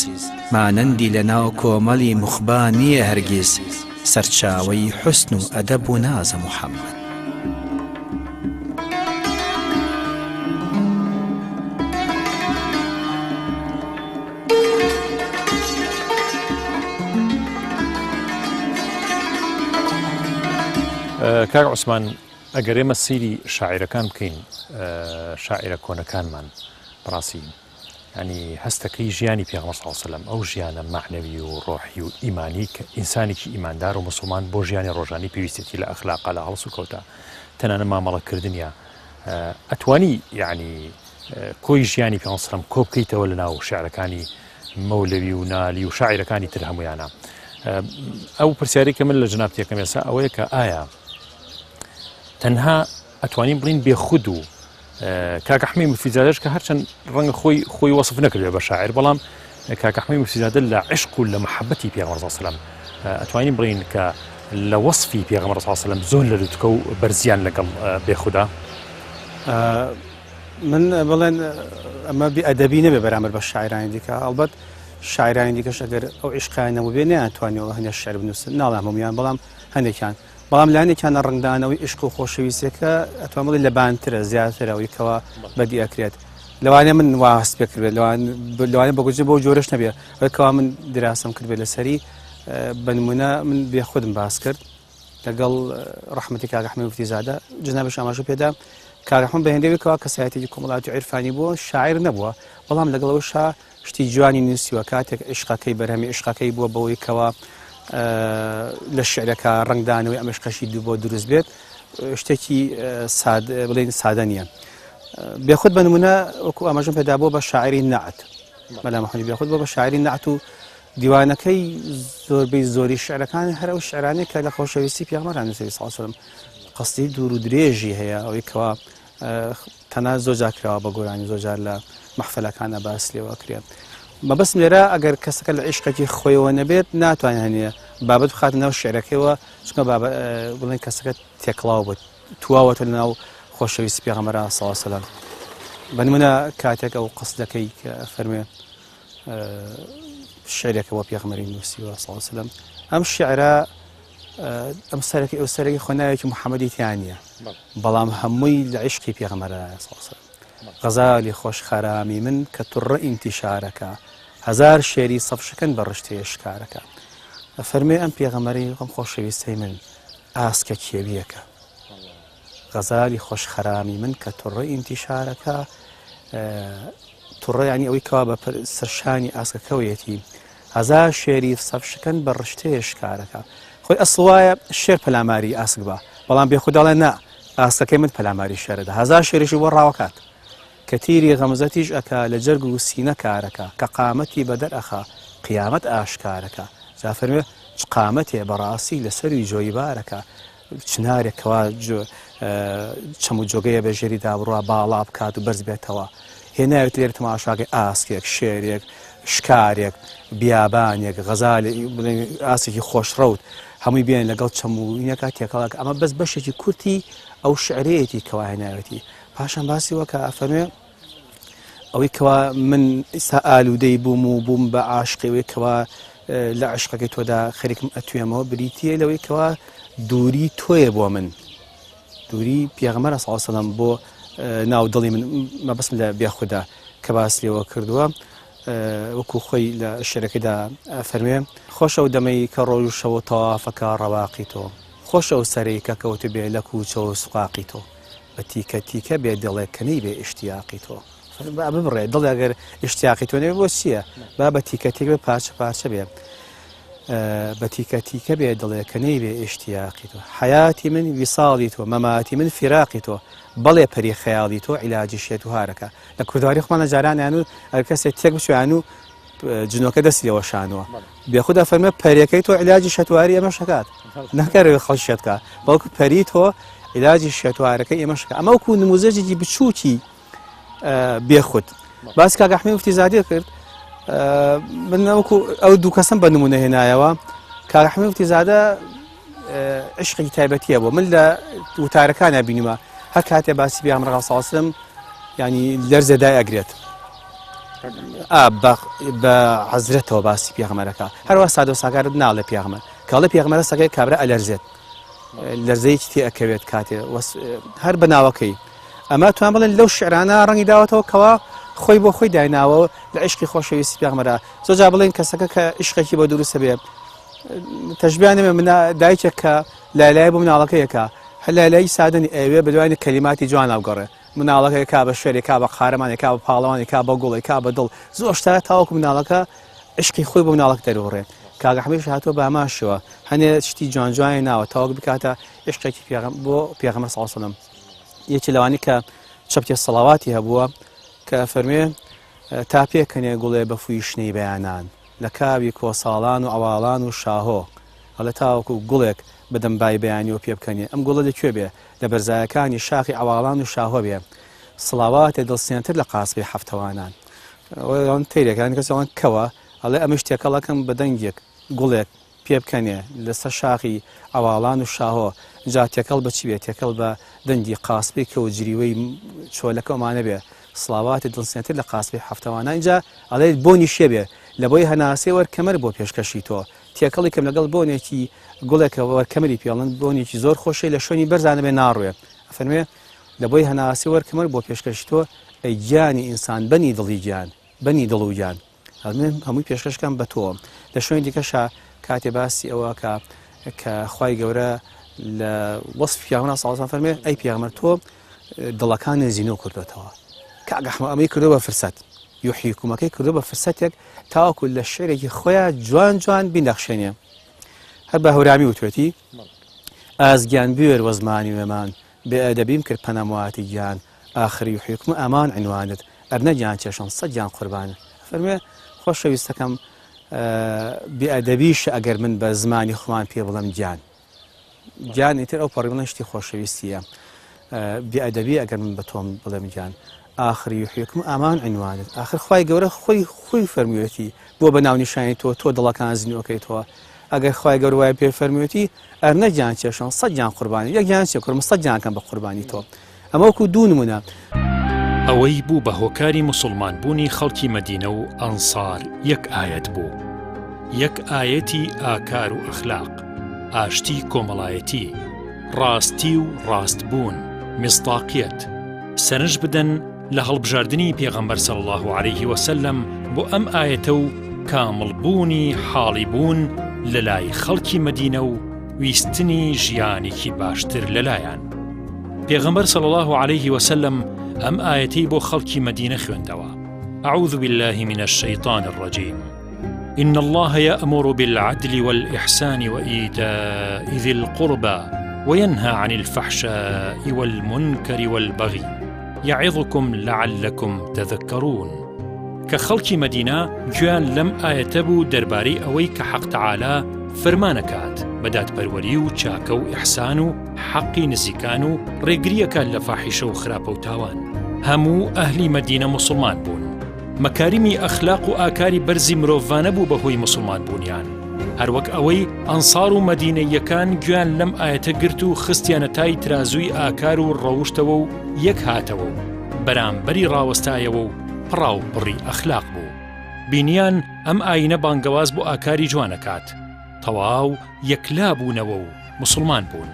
مانەندی لە ناو کۆمەڵی موخبا نییە هەرگیز، سەرچاوەی حوسن و ئەدەب و نازە محەممەد. کاک عوسمان، ئەگەر ئێمە سیری شاعیرەکان بکەین، شاعیرە کۆنەکانمان بڕاستی ینی هەستەکەی ژیانی پێغەمبەر صلی الله علیه و سلم، ئەو ژیانە معنەوی و ڕۆحی و ئیمانی کە ئینسانێکی ئیماندار و مسلمان بۆ ژیانی ڕۆژانی پێویستێتی لە ئەخلاقا لە هەڵس و کەوتە تەنانە مامەڵەکردنیە، ئەتوانی یعنی کۆی ژیانی پێغەمبەر صلی الله علیه و سلم کۆ بکەیتەوە لە ناو شعرەکانی مەولەوی و نالی و شاعیرەکانی تر هەمویانە. ئەو پرسیارێک کە من لە جناب تێکەم ئێستا ئەوەیە کە ئایا تەنها ئەتوانین بڵین بێخود و کاک ئەحمەد موفیزادەش کە هەرچەند ڕەنگە خۆی وەصف نەکردێ بە شاعیر، بەڵام کاک ئەحمەد موفیزادە لە عشق و لە محەبەتی پێغەمبەر صلی الله علیه و سلم ئەتوانین بڵین کە لە وەصفی پێغەمبەر صلی الله علیه و سلم زۆر لە دوتکە و بەرزیان لەگەڵ بێخودا. من بڵێن ئەمە بێئەدەبی نەبێ بەرامبەر بە شاعیرانی دیکە، ئەڵبەت شاعیرانی دیکەش ئەگەر ئەو عشقیان نەبوو بێ نەیانتوانیەوە هەندێک شعر بنووسن، ناڵێم هەموویان، بەڵام هەندێکیان، بەڵام لایەنێکیانە ڕنگدانەوەی عشق و خۆشەویستیەکە ئەتوان بڵێ لە بانترە زیاترەوەی کەوا بەدی ئەکرێت. لەوانێ من وا هەست پێ کردێت، لەوانێ بەگوزی بۆ جۆرەش نەبێ، ئەوەی من دراسەم کرد بێ لەسەری بە نمونە من بێخودم باس کرد لەگەڵ ڕەحمەتی کاک ئەحمەد موفتیزادە، جنابش ئاماژە پێدا. کاک ئەحمەد بە هێندێکەوە کەسایەتێکی کۆمەڵایەتی عیرفانی بووە، شاعیر نەبووە، بەڵام لەگەڵەوەشا شتی جوانی نووسیوە کاتێک عشقەکەی بەرهەمی عشقەکەی بووە بەوەی کەوا لە شعرەکە ڕنگدانەوەی ئەم عشقەشی دوو بۆ دروست بێت، شتێکی بڵێن سادە نییە. بێخود بە نمونە وەکو ئاماژەم پێدا بووە بە شاعری نەعت، مەلا محەممەدی بێخود بووە بە شاعری نەعت و دیوانەکەی زۆربەی زۆری شعرەکان هەر ئەو شعرانەی کە لە خۆشەویستی پێغەمبەر نووسی صلی الله علیه و سلم قەستی دوور و درێژی هەیە، ئەوەی کەوا تەنها زۆرجار کراوە بە گۆرانی، زۆرجار لە مەحفەلەکانە باس لێوە کرێت. مەبەستم لێرە ئەگەر کەسەکە لە عیشقێکی خۆیەوە نەبێت ناتوانێت هەنیە بابەت بخاتە ناو شعرەکەیەوە، چونکە بڵێن کەسەکە تێکڵاو بێت، تواوەتە لە ناو خۆشەویستی پێغەمبەر صلی الله علیه و سلم. بە نمونە کاتێک ئەو قەسدەکەی کە فەرموێ شعرێکە بۆ پێغەمبەری نووسیوە صلی الله علیه و سلم، ئەم شعرە ئەم سەرەکی ئەو سەرەکی خۆناوێکی محەممەدی تیان نییە، بەڵام هەمووی لە عیشقی پێغەمبەرە صلی الله علیه و سلم. غەزالی خۆش خەرامی من کە توڕە ئینتیشارەکە، هەزار شێری سەفشەکەن بە ڕشتەیە شکارەکە. فەرمێ ئەم پێغەمبەری ئەم خۆشەویستەی من ئاسکە کێویەکە، غەزالی خۆش خەرامی من کە توڕە ئینتیشارەکە، توڕە یعنی ئەوەی کەوا بە سەرشانی ئاسکەکەویەتی، هەزار شێری سەفشەکەن بە ڕشتەیە شکارەکە. خۆی ئەسڵ وایە شێر پەلاماری ئاسک بە، بەڵام بێخوداڵێ نا ئاسکەکەی من پەلاماری شێرەدا، هەزار شێریشی بۆ ڕاوەکات کە تیری غەمزەتیش ئەکا لە جەرگ و سینە کارەکە، کە قامەتی بەدەر ئەخا قیامەت ئاشکارەکە. جا فەرموێ چ قامەتێ بەڕاستی لەسەروی جۆی بارەکە، چنارێکەوە چەم و جۆگەیە بە ژێری دابڕوە باڵا بکات و بەرز بێتەوە، هێناوێت لێرە تەماشاکەی ئاسکێک، شێرێک، شکارێک، بیابانێک، غەزالی ئاسێکی خۆشڕەوت هەمووی بێن لەگەڵ چەموینەکە تێکەڵک، ئەمە بەس بەشێکی کورتی ئەو شعرەیەتی کەوا هێناوێتی. پاشان باسی وەکە فەرموێ ئەوەی کەوا من ئێستا ئالوودەی بووم و بووم بە عاشقیەوەی کەوا لە عشقەکەی تۆدا خەریکم ئەتوێمەوە بریتیە لەوەی کەوا دووری تۆیە بۆ من دووری پێغەمبەر صلی الله علیه و سلم بۆ ناو دڵی من مەبەستم لە بێخودا کە باس لێوە کردووە وەکو خۆی لە شعرەکەیدا فەرمێ خۆشە و دەمەی کە ڕۆژ و شەو تەوافەکە ڕەواقی تۆ خۆشە و سەرەی کە کەوت بێ لە کوچە و سوقاقی تۆ بە تیکە تیکە بێ دڵێکەکەنەی بێ ئیشتیاقی تۆ ببڕێ دڵ ئەگەر ئیشتیاقی تۆ نەبێ بۆ چییە با بە تیکە تیک بێ پارچە پارچە بێ بە تیکە تیکە بێ دڵێکەکەنەی بێ ئیشتیاقی تۆ حیاتی من ویساڵی تۆ مەماتی من فیراقی تۆ بەڵێ پەری خەیاڵی تۆ عیلاجی شێت و هارەکە لە کوردواری خۆمانە جارانیان و ئەگەر کەسێک تێک بچویان و جنۆکە دەستی لەوە شانوە بێخودا فەرمێ پەریەکەی تۆ عیلاجی شەتواری ئێمە شکات نەکەرێ خەڵکی شێتکە بەڵکو پەری تۆ عیلاجی شێتوارەکەی ئێمە شکات ئەمە وەکو نموزەجێکی بچووکی بێخود باسی کاک ئەحمەد مفتی زادی کرد من وەکو ئەو دوو کەسم بە نمونە هێنایەوە کاک ئەحمەد مفتی زادە عشقی تایبەتیە بۆ من لە وتارەکانە بینیمە هەر کاتێ باسی پێغەمبەر صلی الله علیه و سلم ینی لەرزەدای ئەگرێت بە حەزرەتەوە باسی پێغەمبەرەکە هەروە سادە و ساکارت ناڵێ پێغەمبەر کاڵێ پێغەمبەر سەگەی کابرا ئەلەرزێت لەرزەیەکی تێ ئەکەوێت کاتێ هەر بە ناوەکەی ئەمە توان بڵێن لەو شعرانە ڕەنگی داوەتەوە کەوا خۆی بۆ خۆی دایناوە لە عشقی خۆشەویستی پێغەمبەرە زۆرجا بڵێن کەسەکە کە عشقێکی بۆ دروستە بێ تەشبیهانێ من دایکێک کە لالای بۆ مناڵەکەیەکە هەلالای سادنی ئەوێ بە دوایە کەلیماتی جوان ئەوگەڕێ مناڵەکەی کا بە شوێری کا بە قارەمانی کا بە پاڵەوانی کا بە گوڵی کا بە دڵ زۆر شتە تاوەکو مناڵەکە عشقی خۆی بۆ مناڵەکە دەروڕێ کاک ئەحمەد هاتووە بە ئاماشەوە هەنێ شتی جوان جوانی ناوە تاوەک بکاتە عشقێکی بۆ پێغەمبەر صلی الله علیه و سلم یەکی لەوانی کە چەپتێ سەڵاواتی هەبووە کە فەرمێ تا پێکەنێ گوڵێ بە فویشنەی بەیانان لە کاوی کۆساڵان و ئەواڵان و شاهۆ هەڵە تاوەکو گوڵێک بەدەم بای بەیانی و پێ بکەنێ ئەم گوڵە لەکوێ بێ لە بەرزایەکانی شاخی ئەواڵان و شاهۆ بێ سڵاواتێ دڵسێنتر لە قاسبی هەفتەوانان ئەوان تێرێکان کەسەوان کەوە هەڵێ ئەمەش تێکەڵەکەم بە دەنگێک گوڵێک پێ بکەنێ لەسەر شاخی ئەواڵان و شاهۆ جا تێکەڵ بەچی بێ تێکەڵ بە دەنگی قاسبی کە و جریوەی چۆلەکەمانە بێ سڵاواتی دڵسێنتر لە قاسبی هەفتەوانە اینجا ئەڵێ بۆنی شێ بێ لە بۆی هەناسێ وەرکەمەر بۆ پێشکەشی تۆ تێکەڵی کەم لەگەڵ بۆنێکی گوڵێکە وەرکەمەری پێڵن بۆنێکی زۆر خۆشی لە شوێنی بەرزانە بێ ناڕوێ فەرمێ لە بۆی هەناسی وەرکەمەر بۆ پێشکەشی تۆ ئەی گیانی ئینسان بەنی دڵی گیان بەنی دڵ و گیان هەمووی پێشکەشکەم بە تۆ لە شوێن دیکەشە کاتێ باسی ئەوە کە خوای گەورە لە وەصفی پێغەمبەر صلی الله علیه و سلم فەرمێ ئەی پێغەمبەر تۆ دڵەکانی زینۆ کردوتەوە کاک ئەحمەد ئەمەی کردو بە فرسەت یحییکومەکەی کردو بە فرسەتێک تاوەکو لە شعرێکی خۆیان جوان جوان بینەخشێنێ هەر بە هەورامی وتوێتی ئازگیان بوێر وە زمانی وێمان بێئەدەبیم کرد پەنەمواتی گیان ئاخر یحییکم ئامان عنوانت ئەرنە گیان چێشن سەد گیان قوربانە فەرمێ خۆشەویستەکەم بێئەدەبیش ئەگەر من بە زمانی خۆمان پێ بڵێم گیان گیان ئیتر ئەو پەڕی بڵێن شتی خۆشەویستیە بێئەدەبی ئەگەر من بە تۆم بڵێم گیان آخر یحییکم ئامان عنوانت آخر خوای گەورە خۆی فەرموویەتی بۆ بە ناونیشانی تۆ دڵەکان زینۆکەیتەوە ئەگەر خوای گەورە وایە پێ فەرموویەتی ئەرنە گیان چێشن سەد گیان قوربانی یەک گیان چێ کوڕم سەد گیانکەم بە قوربانی تۆ ئەمە وەکو دوو نمونە ئەوەی بوو بە هۆکاری موسڵمان بوونی خەڵکی مەدینە و ئەنسار یەک ئایەت بوو یەک ئایەتی ئاکار و ئەخلاق ئاشتی کۆمەڵایەتی ڕاستی و ڕاستبوون مصداقیەت سەرنج بدەن لە هەڵبژاردننی پێغەمبەر صلی الله عليه وسلم بۆ ئەم ئایەتە و کامڵبوونی حاڵی بوون لە لای خەڵکی مەدینە و ویستنی ژیانێکی باشتر لەلایەن پێغەمبەر صلی الله عليه وسلم ئەم ئایەتەی بۆ خەڵکی مەدینە خوێندەوە أعوذ بالله من الشيطان الرجيم إن الله يأمر بالعدل والإحسان وإيتاء ذي القربى وينهى عن الفحشاء والمنكر والبغي يعظكم لعلكم تذكرون كخلق مدينة جوان لم آيتبو درباري أوي كحق تعالى فرمانكات بدات بروريو چاكو إحسانو حقي نزيكانو ريقريكا لفاحشو خرابو تاوان همو أهلي مدينة مسلمان بون مكارمي أخلاق آكاري برزي مروفان بو بهوي مسلمان بونيان هەروەک ئەوەی ئەنسار و مەدینەیەکان گویان لەم ئاەتە گرت و خستیانەتای ترازووی ئاکار و ڕەوشتەوە و یەک هاتەوە و بەرامبەری ڕاوەستایەوە و پڕاو پڕی ئەخلاق بوو. بینیان ئەم ئاینە بانگەواز بۆ ئاکاری جوانەکات. تەواو یەکلا بوونەوە و مسلمان بوون.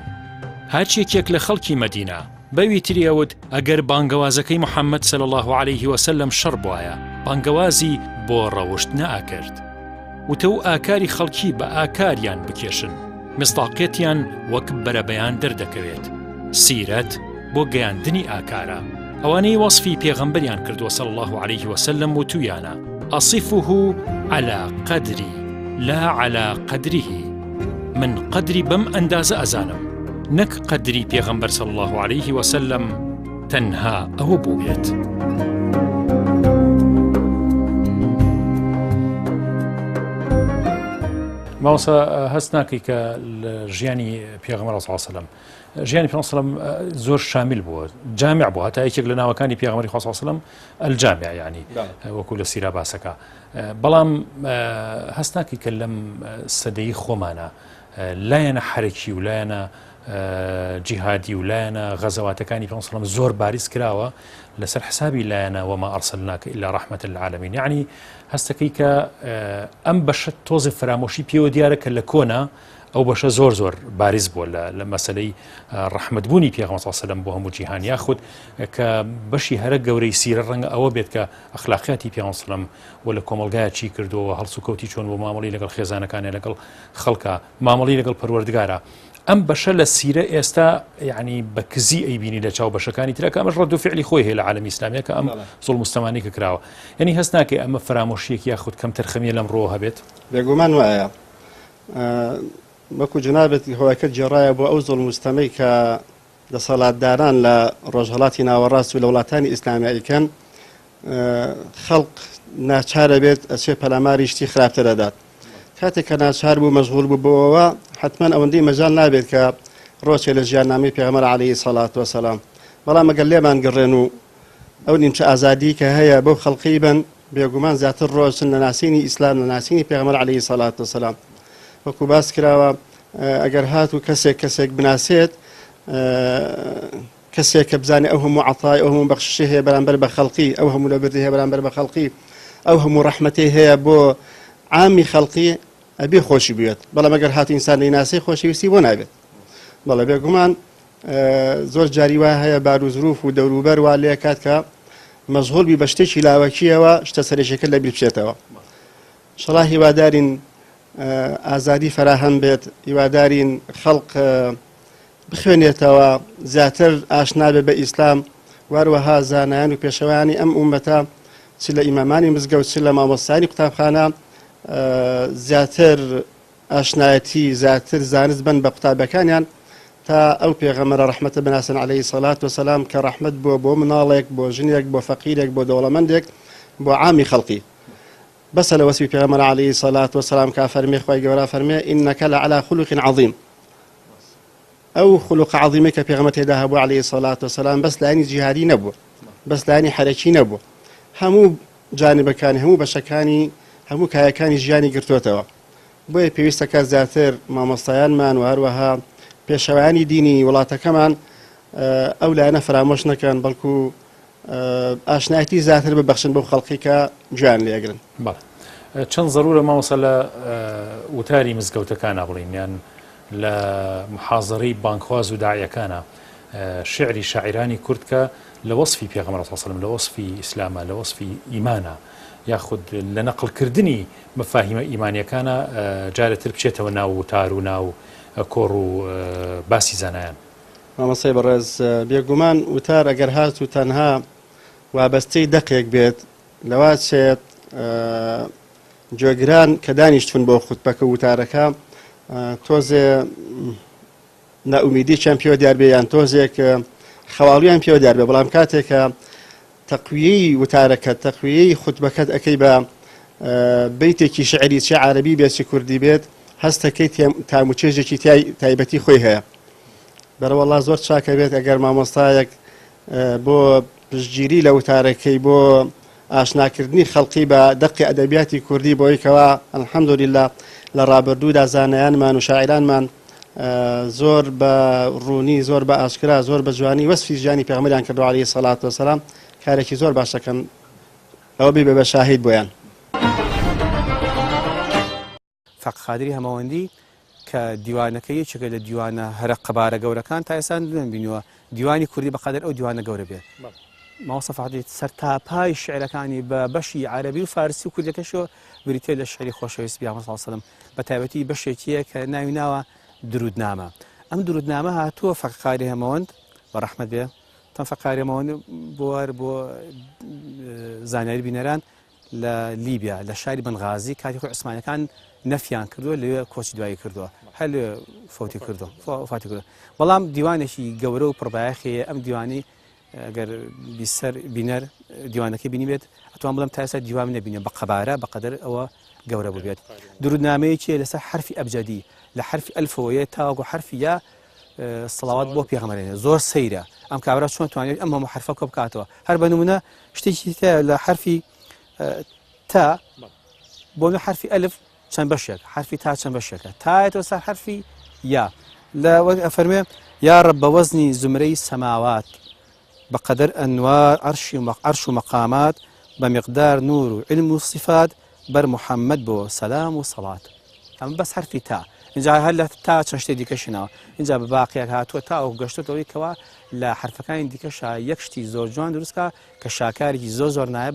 هاچیەکێک لە خەڵکی مەدینە بەوی تریەوت ئەگەر بانگەوازەکەی محەممەد صلی الله عليه وسلم شەڕ بوایە بانگەوازی بۆ ڕەوشت نەئاکرد. وتە و ئاکاری خەڵکی بە ئاکاریان بکێشن، مستاقێتیان وەک بەرەبەیان دەردەکەوێت. سیرەت بۆ گەیاندنی ئاکارە. ئەوانەی وەصفی پێغەمبەریان کردووە صلی الله عليه وسلم و تویانە ئەصفه على قدری لا على قدره. من قدری بەم ئەندازە ئەزانم، نەک قدری پێغەمبەر صلی الله عليه وسلم تەنها ئەوە بوو بێت. ماوەسا هەست ناکەی کە لە ژیانی پێغەمبەر صلی الله عليه وسلم ژیانی پێغەمبەر صلی الله عليه وسلم زۆر شامل بووە، جامع بووە، هەتا یەکێک لە ناوەکانی پێغەمبەری خوا صلی الله عليه وسلم الجامع، یعنی وەکو لە سیرە باسەکە. بەڵام هەست ناکەی کە لەم سەدەی خۆمانە لایەنە حەرەکی و لایەنە جیهادی و لایەنە غەزەواتەکانی پێغەمبەر صلی الله عليه وسلم زۆر بارز کراوە لەسەر حسابی لایەنە وما ئەرسلناکە ئیلا ڕەحمەتە للعالەمین. یعنی هەستەکەی کە ئەم بەشە تۆزێ فرامۆشی پێوە دیارە کە لە کۆنا ئەو بەشە زۆر زۆر بارز بووە لە مەسەلەی ڕەحمەتبوونی پێغەمبەر صلی الله عليه وسلم بۆ هەموو جیهان، یاخود کە بەشی هەرە گەورەی سیرە ڕەنگە ئەوە بێت کە ئەخلاقیاتی پێغەمبەر صلی الله عليه وسلم و لە کۆمەلگایە چی کردووە، هەڵسو کەوتی چۆن بۆ مامەڵی لەگەڵ خێزانەکانە، لەگەڵ خەڵکە، مامەڵی لەگەڵ پەروەردگارە. ئەم بەشە لە سیرە ئێستا یعنی بە کزی ئەیبینی لە چاو بەشەکانی ترەکە، ئەمەش ڕەد و فعلی خۆی هەیە لە عالەمی ئیسلامیە کە ئەم زوڵم و ستەمانەی کە کراوە. یعنی هەست ناکەی ئەمە فرامۆشیەکی یاخود کەم تەرخەمیە لەمڕۆ هەبێت؟ بێگومان وایە وەکو جنابەتی هۆیەکە جێڕایە بۆ ئەو زوڵم و ستەمەی کە دەسەڵاتداران لە ڕۆژهەڵاتی ناوەڕاست و لە وڵاتانی ئیسلامی ئەیکەن، خەڵق ناچارە بێت ئەچێ پەلاماری شتی خراپتر دەدات. کاتێک کە ناچار بوو مەشغوڵ بوو بۆەوە حتمما ئەوەندەی مەجال نابێت کە ڕۆژێ لە ژیاننامەی پێغەمبەر عەلەیهی سەڵات وسەلام. بەڵام ئەگەر لێمان گەڕێن و ئەو نیمچە ئازادی کە هەیە بەو خەڵقی بن، بێگومان زیاتر ڕۆژن لە ناسینی ئیسلام، لە ناسینی پێغەمبەر عەلەیهی سەڵات وسەلام. وەکو باس کراوە ئەگەر هات و کەسێک بناسێت، کەسێک کە بزانێ ئەو هەموو عەتای، ئەو هەموو بەخششی هەیە بەرامبەر بە خەڵقی، ئەو هەموو لەبەردی هەیە بەرامبەر بە خەڵقی، ئەو هەموو ڕەحمەتەی هەیە بۆ عامی خەڵقی، ئەبێ خۆشی بوێت. بەڵام ئەگەر هات ئینسان دەیناسێ خۆشەویستی بۆ نابێت. بەڵێ بێگومان زۆر جاری وای هەیە بار و زروف و دەوروبەر وا لێ کات کە مەشغوڵ بی بە شتێکی لاوەکیەوە شتە سەرێکیەکە لەبیر بچێتەوە. ئینشەڵڵا هیوادارین ئازادی فراهەم بێت، هیوادارین خەڵق بخوێنێتەوە، زیاتر ئاشنا بێ بە ئیسلام، واروەها زانایان و پێشەوایانی ئەم ئومەتە چ لە ئیمامانی مزگەوت چ لە مامۆستانی قوتابخانە زیاتر ئاشنایەتی، زیاتر زانست بن بە قوتابەکانیان تا ئەو پێغەمبەرە ڕەحمەتە بناسن عەلەیهی سەڵات وسەلام کە ڕەحمەت بووە بۆ مناڵێک، بۆ ژنێک، بۆ فەقیرێک، بۆ دەوڵەمەندێک، بۆ عامی خەڵقی. بەسە لە وەسفی پێغەمبەر عەلەیهی سەڵات وسەلام کە فەرمێ خوای گەورە فەرمێ ئینەکە لەعەلا خولوق عەظیم. ئەو خولوق عەظیمەی کە پێغەمبەر تێدا هەبوو عەلەیهی سەڵات وسەلام بەس لایەنی جیهادی نەبووە، بەس لایەنی حەرەکی نەبووە، هەموو جانبەکانی، هەموو بەشەکانی، هەموو کایەکانی ژیانی گرتوتەوە. بۆیە پێویستەکە زیاتر مامۆستایانمان و هەروەها پێشەوایانی دینی وڵاتەکەمان ئەو لایەنە فرامۆش نەکەن، بەڵکو ئاشنایەتی زیاتر ببەخشن بەو خەڵقی کە گوێیان لێگرن. چەند ضرورە مامۆستا لە وتاری مزگەوتەکانە بڵین، یان لە محازەرەی بانکخواز و داعیەکانە شعری شاعرانی کورد کە لە وەصفی پێغەمبەر صلی الله عليه وسلم، لە وەصفی ئیسلامە، لە وەصفی ئیمانە، یاخود لە نەقلکردنی مەفاهیمە ئیمانیەکانە جارێتر بچێتەوە ناو وتار و ناو کۆڕ و باسی زانایان. مامۆستای بەڕێز، بێگومان وتار ئەگەر هات و تەنها وابەستەی دەقێک بێت، لەوا چێت جۆگران کە دانیشتون بۆ خوتبەکە وتارەکە تۆزێ نائومیدییان پێوە دیار بێ، یان تۆزێک خەواڵیان پێوە دیار بێ. بەڵام کاتێکە تەقویەی وتارەکە، تەقویەی خوتبەکەت ئەەکەی بە بەیتێکی شعری چه عەرەبی بێت چ کوردی بێت، هەستەکەی تاموچێژێکی تایبەتی خۆی هەیە. بەرەوەڵا زۆر چاکە بێت ئەگەر مامۆستایەک بۆ پشتگیری لە وتارەکەی، بۆ ئاشناکردنی خەڵقی بە دەقی ئەدەبیاتی کوردی، بۆی کەوا ئەلحەمدولیلا لە ڕابردوودا زانایانمان و شاعرانمان زۆر بە ڕوونی، زۆر بە ئاشکرا، زۆر بە جوانی وەسفی ژیانی پێغەمبەریان کردووە عەلەیهی سەڵات وسەلام، کارێکی زۆر باشەکەن ئەوە بێ بە شاهید بۆیان. فەقخادری هەمەوەندی کە دیوانەکە یەکێکە لە دیوانە هەرە قەبارە گەورەکان تا ئێستا بینیوە دیوانی کوردی بەقەدر ئەو دیوانە گەورە بێت. ماوەسە فەقادی سەر تاپای شعرەکانی بە بەشی عەرەبی و فارسی و کوردەکەشەوە بریتێ لە شعری خۆشەویست پیامبەر صلی الله علیه و سلم بە تایبەتی بەشێکیە کە ناوی ناوە درودنامە. ئەم درودنامە هاتووە فەقخادری هەمەوەند بە ڕەحمەت بێ تەن فەقخادری هەمەوەند بۆ زانیاری بینەران لە لیبیا لە شاری بنغازی کاتی خۆی عوسمانیەکان نەفیان کردووە لەوێ کۆچی دوایی کردووە هەر لێ فوتی کردو بەڵام دیوانێکی گەورە و پڕبایەخەیە ئەم دیوانی ئەگەر بیسەر بینەر دیوانەکەی بینی بێت ئەتوان بڵم تا ئێستا دیوان نەبینێ بە قەبارە بەقەدر ئەوە گەورە بوو بێت. درودنامەیەکی لەسەر حرفی ئەبجەدی لە حرفی ئەلفەوەیە تاوەکو حرفی یا سڵاوات بۆ پێغەمبەرێنێ زۆر سەیرە ئەم کابرا چۆن توانێت ئەم هەموو حرفە کۆ بکاتەوە هەر بە نمونە شتێکی لە حرفی تا بۆ حرفی ئەلف چەند بەشێک حرفی تا چەند بەشێکە تایەتەوە سەر حرفی یا لە وەک ئەفەرمێ یا ڕەب بە وەزنی زمرەی سەماوات بەقەدەر ئەنوار عەرش و مەقامات بە میقدار نور و علم و صفات بەر محەممەد بۆ سەلام و سەڵات ئەم بەس حرفی تا اینجا هەر لە تا چەند شتێ دیکەشنەوە اینجا بە باقیەک هاتووە تا ئەو گەشتەوەی کەوا لە حرفەکانی دیکەشا یەک شتی زۆر جوان دروستکە کە شاکارێکی زۆر نایە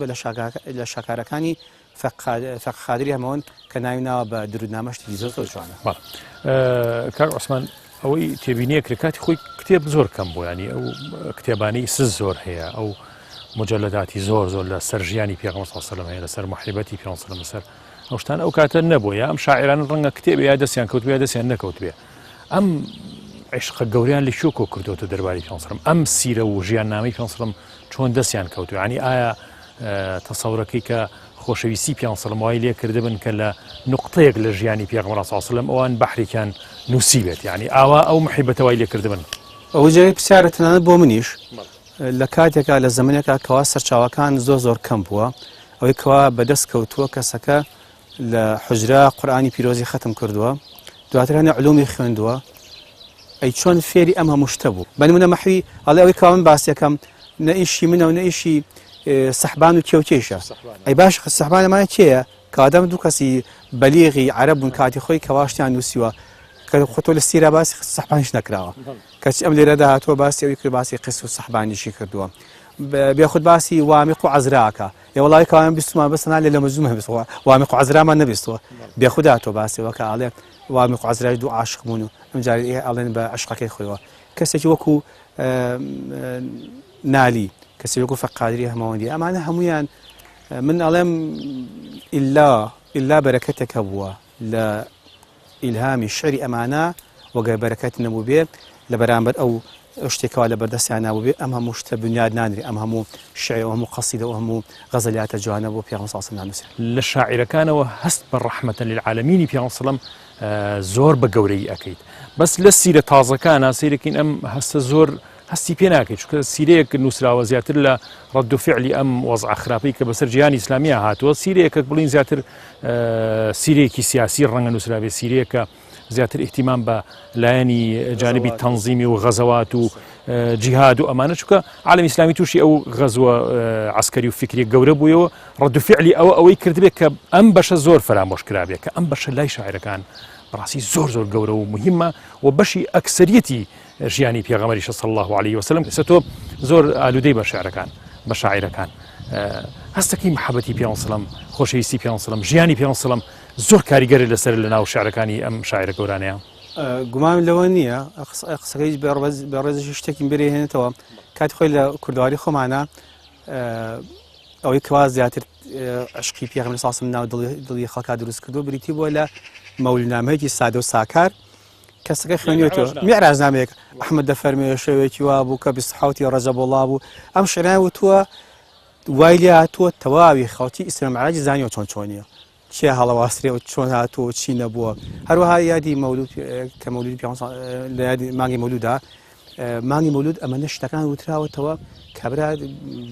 لە شاکارەکانی فەقخادری هەمەوەند کە ناوی ناوە بە درودنامەشتی زۆر جوانە. کاک عوسمان ئەوەی تێبینیە کرێکاتی خۆی کتێب زۆر کەم بوو ینی ئەو کتێبانەی سز زۆر هەیە ئەو مجلداتی زۆر لە سەر ژیانی پێغەمبەر صلی الله علیه و سلم هەیە لەسەر مححبەتی پێغەمبەر صلی الله علیه و سلم ئەو شتان ئەو کاتە نەبووە یا ئەم شاعران ڕەنگە کتێبێ یا دەستیان کەوت یا دەستیان نەکەوت بێ ئەم عشقە گەوریان لە شوکۆ کردوتە دەرباری پێغەمبەر صلی الله علیه و سلم ئەم سیرە و ژیاننامەی پێغەمبەر صلی الله علیه و سلم چۆن دەستیان کەوت ینی ئایا تەسەورەکەی کە خۆشەویستی پێغەمبەر صلی الله علیه و سلم وای لێ کردبن کە لە نقطەیەک لە ژیانی پێغەمبەر صلی الله علیه و سلم ئەوان بەحرێکیان نووسیبێت ینی ئاوا ئەو مححبەتە وای لێ کردبن ئەو جێی پرسیارە تەنانەت بۆ منیش لە کاتێکا لە زمانێکا کەوا سەرچاوەکان زۆر کەم بووە ئەوەی کەوا بەدەست کەوتووە کەسەکە لە حوجرا قورئانی پیرۆزی ختم کردووە دواتر هەنێ علومی خوێندووە ئەی چۆن فێری ئەم هەموو شتە بوو بە نمونە مەحوی ئەڵێ ئەوەی کەوا من باسیەکەم نە ئیشی منە و نە ئیشی سەحبان و کێوتێشە ئەی باش سەحبانەمانە کێیە کادەم دوو کەسی بەلیغی عەرەب بوون کاتی خۆی کەواشتیان نووسیوە کە خۆتۆ لە سیرە باسی سەحبانیش نەکراوە کەچ ئەم لێرەدا هاتووە باسی ئەوی کرد باسی قس و سەحبانیشی کردووە بێخود باسی وامیق و عەزراکە یا وڵی کەوان بیستمان بەسەنا لێ لە مەزومە بیستەوە وامیق و عەزرامان نەبیستەوە بێخود هاتووە باسیەوە کە ئاڵێ وامیق و عەزرای دوو عاشق بوون و ئەمجاری ئاڵێن بە عشقەکەی خۆیەوە کەسێکی وەکو نالی کەسی وەکو فەقادری هەمەوەندی ئەمانە هەمویان من ئەڵێم ئیلا بەرەکەتێکە بووە لە ئیلهامی شعری ئەمانە وەگەر بەرەکەت نەبوو بێت لە بەرامبەر ئەو شتێکەوە لە بەردەستیان نابوو بێت ئەم هەموو شتە بنیاد نانری ئەم هەموو شعر و هەموو قەسیدە و هەموو غەزەلیاتە جوانە بۆ پێغەمبەر صلی الله علیه و سلم نووسێ لە شاعیرەکانەوە هەست بە ڕەحمەتەن للعالەمینی پێغەمبەر صلی الله علیه و سلم زۆر بە گەورەی ئەکەیت بەس لە سیرە تازەکانە سیرەکەین ئەم هەستە زۆر هەستی پێ ناکەیت چونکە سیرەیەک نووسراوە زیاتر لە ڕەد و فعلی ئەم وەزع خراپەی کە بەسەر جیهانی ئیسلامیە هاتووە سیرەیەکە بڵین زیاتر سیرەیەکی سیاسی ڕەنگە نووسراوێ سیرەیەکە زیاتر احتیمام بە لایەنی جانبی تەنزیمی و غەزەوات و جیهاد و ئەمانە چونکە عالەمی ئیسلامی تووشی ئەو غەزوە عەسکەری و فکری گەورە بوویەوە ڕەد و فعلی ئەوەی کردبێت کە ئەم بەشە زۆر فەرامۆش کرابێت کە ئەم بەشە لای شاعیرەکان بەڕاستی زۆر گەورە و مهمە و بەشی ئەکسەریەتی ژیانی پێغەمبەریش صلی الله علیه و سلم کەسە تۆ زۆر ئالوودەی بە شعرەکان بە شاعیرەکان هەستەکەی محەبەتی پێغەمبەر صلی الله علیه و سلم خۆشەویستی پێغەمبەر صلی الله علیه و سلم ژیانی پێغەمبەر صلی الله علیه و سلم زۆر کاریگەری لەسەر لە ناو شعرەکانی ئەم شاعرە گەورانەیە گومان لەوە نییە قسەکەی بەڕێزی شتێکی بەرهێنێتەوە کاتی خۆی لە کوردەواری خۆمانە ئەوەی کەوا زیاتر عشقی پێغەمبەر صلی الله علیه و سلم ناو دڵی خەڵکا دروست کردو بریتی بووە لە مەولودنامەیەکی سادە و ساکار کەسەکە خوێنیوەتەوە میعراجنامەیەک ئەحمەد دەفەرمێ شێوەیەکی وا بوو کە 27 ڕەجەب وڵا بوو ئەم شعران وتووە وای لێ هاتووە تەواوی خەڵکی ئیسرە مەعراجی زانیوە چۆن چێ هەڵەواسترێ و چۆن هاتووە چی نەبووە هەروەها یادی مەولود کە مەولودی لە یادی مانگی مەولودا مانگی مەولود ئەمەنە شتەکان وتراوەتەوە کابرا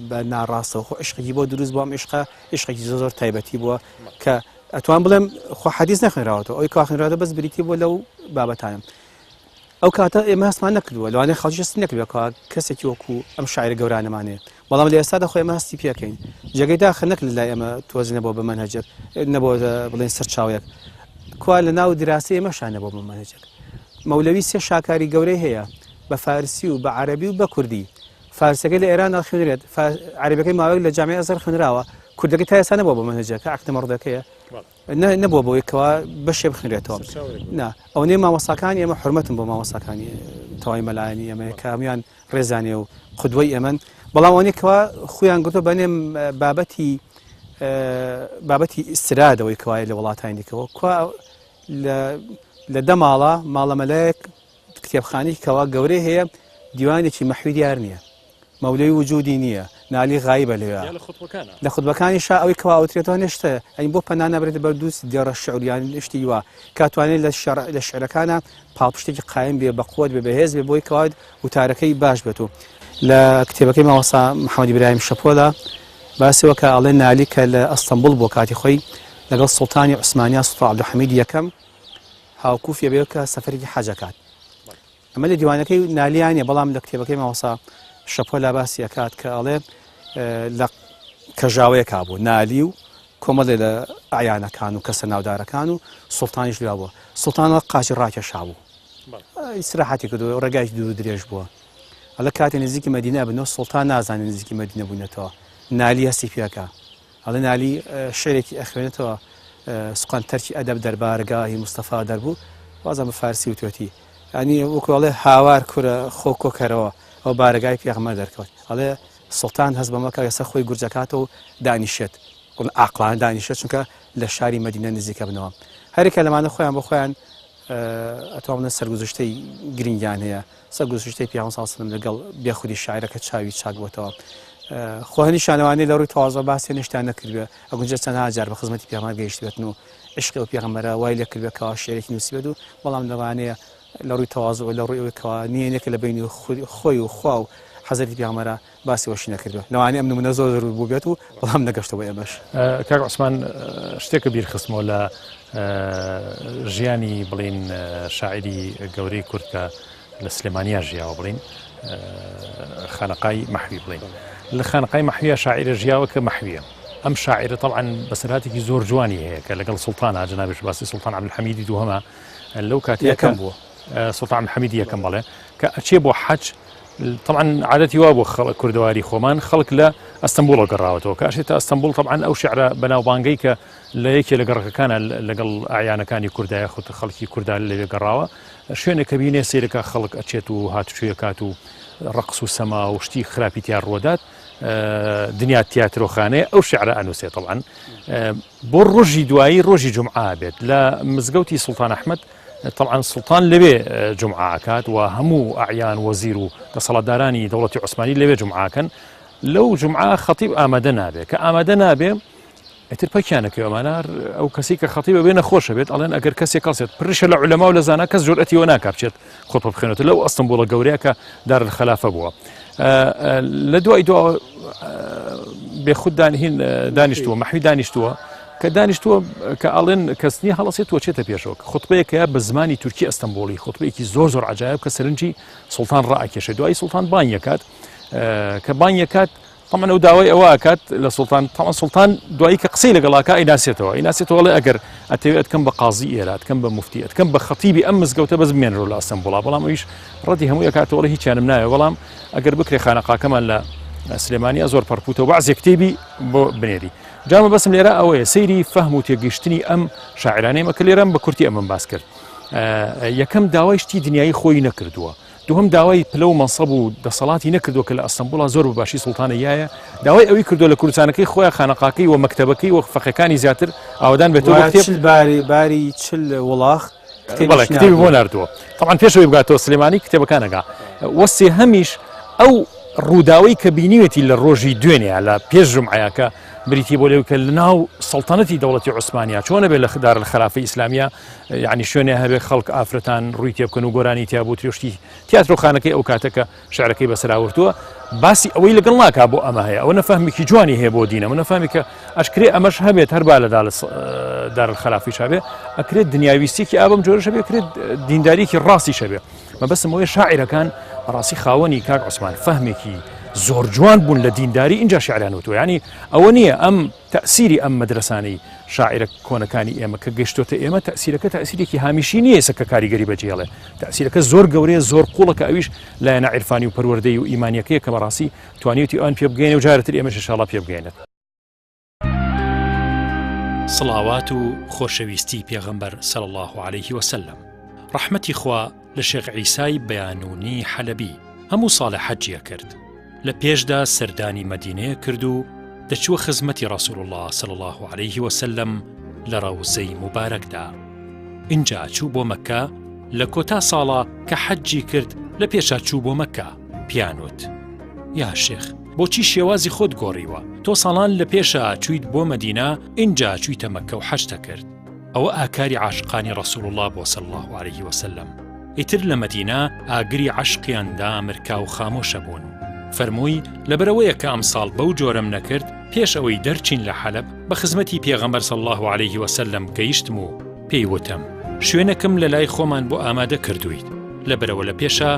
بە ناڕاستەوە خۆ عشقێکی بۆ دروست بووە ئەم عشقێکی زۆر تایبەتی بووە کە ئەتوان بڵێم خۆ حەدیث نەخوێنراوەتەوە ئەوی کا خوێنراوەتە بەس بریتی بووە لەو بابەتانم ئەو کاتە ئێمە هەستمان نەکردووە لەوانەیە خەڵکی هەست نەکردووە کەسێکی وەکو ئەم شاعرە گەورانەمانەیە بەڵام لە ئێستادا خۆی ئێمە هەستی پێکەین جێگەی داخە نەک لەلای ئێمە تۆزی نەبووە بە مەنهەجێک نەبووە بڵێن سەرچاوێک کوا لە ناو دراسی ئێمەشان نەبووە بە مەنهەجێک مەولەوی سێ شاکاری گەورەی هەیە بە فارسی و بە عەرەبی و بە کوردی فارسەکەی لە ئێران خوێنرێت عەرەبەکەی ماوەیەک لە جامیعە ئەزهەر خوێنراوە کوردەکەی تا ئێستا نەبووە بە مەنهەجەکە عەقدە مەڕدەکەیە نەبووە بۆ یەکەوە بەشێ بخوێنرێتەوە ئەو نێ مامۆستاکانی ئێمە حورمەتم بۆ مامۆستاکانی تەواوی مەلایەنی ئێمە کامیان ڕێزانێ و قودوەی ئێمەن بەڵام ئەوەیەکەوە خۆیان گرتووە بەنێم بابەتی ئیسرادەوەی کەوایە لە وڵاتانی دیکەوە کوا لە دە ماڵە مەلایەک کتێبخانەی کەوا گەورەی هەیە دیوانێکی مەحوی دیار نییە مەولەی وجودی نییە نالی غایبە لێوە لە خوتبەکانیشا ئەوەی کەواوترێتەوە نێشتە ئەین بۆ پەنان نابرێت بەردووس دیێڕە شعوریان شتی وە کاتوانێت لە شعرەکانە پاڵپشتێکی قایم بێ بە قوت بێ بەهێز بێ بۆی کەوات وتارەکەی باش بێت و لە کتێبەکەی ماوەسا محەممەد ئیبراهیم شەپۆڵە باسیەوە کە ئەڵێ نالی کە لە ئەستەمبول بۆ کاتی خۆی لەگەڵ سوڵتانی عوسمانیا سوڵتان عەبدولحەمید یەکەم هاوکوفیە بێ کە سەفەرێکی حەجەکات ئەمە لە دیوانەکەی نالیانە بەڵام لە کتێبەکەی ماوەسا شەپۆلا باسی ئەکات کە ئەڵێ لە کەژاوەیەکا بوو نالی و کۆمەڵێ لە ئایانەکان و کەسە ناودارەکان و سوڵتانیش لوا بووە سوڵتانە قاچی ڕاکێشا بوو ئیسراحەتی کردو ڕێگای دوور درێژ بووە ئەلە کاتی نزیکی مەدینە بنەوە سوڵتان نازانێت نزیکی مەدینە بوونێتەوە نالی هەستی پێکە ئەڵێ نالی شعرێکی ئەخوێنێتەوە سوقان تەرکی ئەدەب دەربارگاهی مستەفا دەربوو وازە بە فارسی و توێتی ینی وەکوڵێ هاوار کورە خۆ کۆکەرەوە ئەو بارگای پێغەمبەر دەرکەوت ئەڵێ سوڵتان هەست بەمەکە ئێستا خۆی گورجەکاتەوە دانیشێت عاقلانە دانیشێت چونکە لە شاری مەدینە نزیکە بنەوە هەرێکە لەمانە خۆیان بە خۆیان ئەتوانە سەرگوزشتەی گرنگیان هەیە سەرگوزشتەی پیامبەر صلی الله علیه و سلم لەگەڵ بێخودی شاعرەکە چاوی چاک بووەتەوە خۆهێنی شانەوانی لە ڕووی تەواضع باسی نشتیان نەکردوێ ئەگونجە چەندها جار بە خزمەتی پێغەمبەر گەیشتبێتن و عشقی ئەو پێغەمبەرە وای لێ کردوێتەوە شعرێکی نووسیبێت و بەڵام لەوانەیە لە ڕووی تەواضع و لە ڕووی ئەوەی کەوا نیەنێکە لە بینی خۆی و خوا و حەزەتی پێغەمبەرە باسی وەشی نەکردووە لەوانەیە ئەم نمونە زۆر بوو بێت و بەڵام نەگەشتەوە ئێمەش کاک عوسمان شتێکە بیرخستمەوە لە ژیانی بڵین شاعری گەورەی کورد کە لە سلێمانیا ژیاوە بڵین خانەقای مەحوی بڵین لە خانەقای مەحویە شاعرە ژیاوە کە مەحویە ئەم شاعرە طبعا بەسەرهاتێکی زۆر جوانی هەیە کە لەگەڵ سوڵتانە جەنابێت باسی سوڵتان عەبدولحەمیدی دووهەمە لەو کاتی یەکەم بووە سوڵتان عەبدولحەمیدی یەکەم بەڵێ کە ئەچێ بۆ حەج طبعا عادەتی وا بۆ کوردەواری خۆمان خەڵک لە ئەستەمبوڵە گەڕاوەتەوە کە ئەشێتە ئەستەمبوڵ طبعا ئەو شعرە بەناوبانگەی کە لە یەکێ لە گەڕەکەکانە لەگەڵ ئاعیانەکانی کوردایە خۆت خەڵکی کووردا لەوێ گەڕاوە شوێنێکە بینێ سیرەکە خەڵک ئەچێت و هاتوچوویە کات و ڕقس و سەما و شتی خراپی تیان ڕوەدات دنیا تیاترۆخانەیە ئەو شعرە ئەنووسێت طبعا بۆ ڕۆژی دوایی ڕۆژی جومعە بێت لە مزگەوتی سوڵتان ئەحمەد طبعا سوڵتان لەوێ جومعەکات و هەموو ئاعیان وەزیر و دەسەڵاتدارانی دەوڵەتی عوسمانی لەوێ جومعەکەن لەو جومعە خەتیب ئامادە نابێت کە ئامادە نابێ ئیتر پەکیانەکەی ئەمانە ئەو کەسی کە خەتیبە بێ نەخۆشە بێت ئەڵێن ئەگەر کەسێک کەڵسێت پرشە لە عولەما و لە زانا کەس جورئەتیەوە ناکا بچێت خۆتبە بخوێنێتەوە لەو ئەستەمبوڵە گەورەیە کە دارالخەلافە بووە لە دوای دو بێخود دانیشتووە مەحوی دانیشتووە کە دانیشتووە کە ئەڵێن کەسنی هەڵەسێت وەچێتە پێشەوە خوتبەیەکە بە زمانی تورکی ئەستەمبوڵی خوتبەیەکی زۆر عجایب کە سەرنجی سوڵتان ڕائەکێشێت دوای سوڵتان بانیەکات کە بانیەکات طبعا ئەو داوای ئەوە ئەکات لە سوڵتان طبعا سوڵتان دوایی کە قسەی لەگەڵاکە ئیناسێتەوە لێ ئەگەر ئەتەوێت ئەتکەم بە قازی ئێرە ئەتکەم بە مفتی ئەتکەم بە خەتیبی ئەم مزگەوتە بەس بمێنرەوە لە ئەستەمبوڵا بەڵام ئەویش ڕەتی هەمووی ئەکاتەوە هیچیانم نایە بەڵام ئەگەر بکرێ خانەقاکەمان لە سلێمانیا زۆر پەرپوتەوە بەعزێ کتێبی بۆ بنێری جامە بەسم لێرە ئەوەیە سەیری فەهم و تێگەیشتنی ئەم شاعرانەیە کە لێرەم بە کورتی ئەمەم باس کرد یەکەم داوای شتی دنیای خۆی نەکردووە دووهم داوای پلە و مەنسەب و دەسەڵاتی نەکردووە کە لە ئەستەمبوڵا زۆر بەباشی سوڵتانە یایە داوای ئەوی کردو لە کوردستانەکەی خۆیان خانەقاکەی و مەکتەبەکەی و فەقەکانی زیاتر ئاودان بێتەوە باری چل وڵاخ کتێبی بۆ ناردووە طبعا پێشەوەی بگاتەوە سلێمانی کتێبەکانەکە وەسێ هەمیش ئەو ڕووداوی کە بینیوێتی لە ڕۆژی دوێنێ لە پێش ژومعەکە بریتی بۆ لێو کە لە ناو سەڵتەنەتی دەوڵەتی عوسمانیا چۆنە بێت لە دارالخەلافەی ئیسلامیە یعنی شوێنێ هەبێ خەڵک ئافرەتان ڕووی تێ بکەن و گۆرانی تیا بۆ ترێشتی تیاترۆخانەکەی ئەو کاتەکە شعرەکەی بەسەراوردووە باسی ئەوەی لەگەڵ ناکا بۆ ئەمە هەیە ئەوە نەفەهمێکی جوانی هەیە بۆ دینە نەفەهمی کە ئەشکرێ ئەمەش هەبێت هەربا لە دارالخەلافی شابێ ئەکرێت دنیاویستێکی ئابم جۆرە شەبێ کرێت دینداریکی ڕاستی شەبێ مەبەستم ئەوەیە شاعیرەکان بەڕاستی خاوەنی کاک عوسمان فەهمێکی زۆر جوان بوون لە دینداری اینجا شیعرانوتەوە ینی ئەوە نییە ئەم تەسیری ئەم مەدرسانەی شاعرە کۆنەکانی ئێمە کە گەشتۆتە ئێمە تەسیرەکە تەسیرێکی هامیشی نییە سەکە کاریگەری بەجێڵێ تەسیرەکە زۆر گەورەیە زۆر قوڵەکە ئەویش لایەنە عیرفانی و پەروەردەی و ئیمانیەکەیە کە بەڕاستی توانیوتی ئەوان پێ بگەینە و جارەتر ئێمەش ئینشاڵڵا پێ بگەینێت. سڵاوات و خۆشەویستی پێغەمبەر صلی الله عليه وسلم ڕەحمەتی خوا لە شێخ عیسای بەیانوونی حەلەبی هەموو ساڵە حەجیە کرد لە پێشدا سەردانی مەدینەیە کرد و دەچووە خزمەتی ڕەسوول الله صلی الله عليه وسلم لە ڕەوزەی مبارەکدا. اینجا چوو بۆ مەکە لە کۆتا ساڵە کە حەجی کرد لە پێشا چوو بۆ مەکە پیانوت یا شێخ بۆچی شێوازی خۆت گۆڕیوە تۆ ساڵان لە پێشە چویت بۆ مەدینە اینجا چویتە مەکە و حەجتە کرد. ئەوە ئاکاری عاشقانی ڕەسوول الله بۆ صلی الله عليه وسلم. ئیتر لە مەدینە ئاگری عەشقیاندا مرکا و خامۆشە بوون. فەرمووی لەبەرەوەیە کە ئەم ساڵ بەو جۆرەم نەکرد پێش ئەوەی دەرچین لە حەلەب بە خزمەتی پێغەمبەر صلی الله عليه وسلم گەیشتم و پێی وتم شوێنەکەم لە لای خۆمان بۆ ئامادە کردوویت لەبەرەوە لە پێشە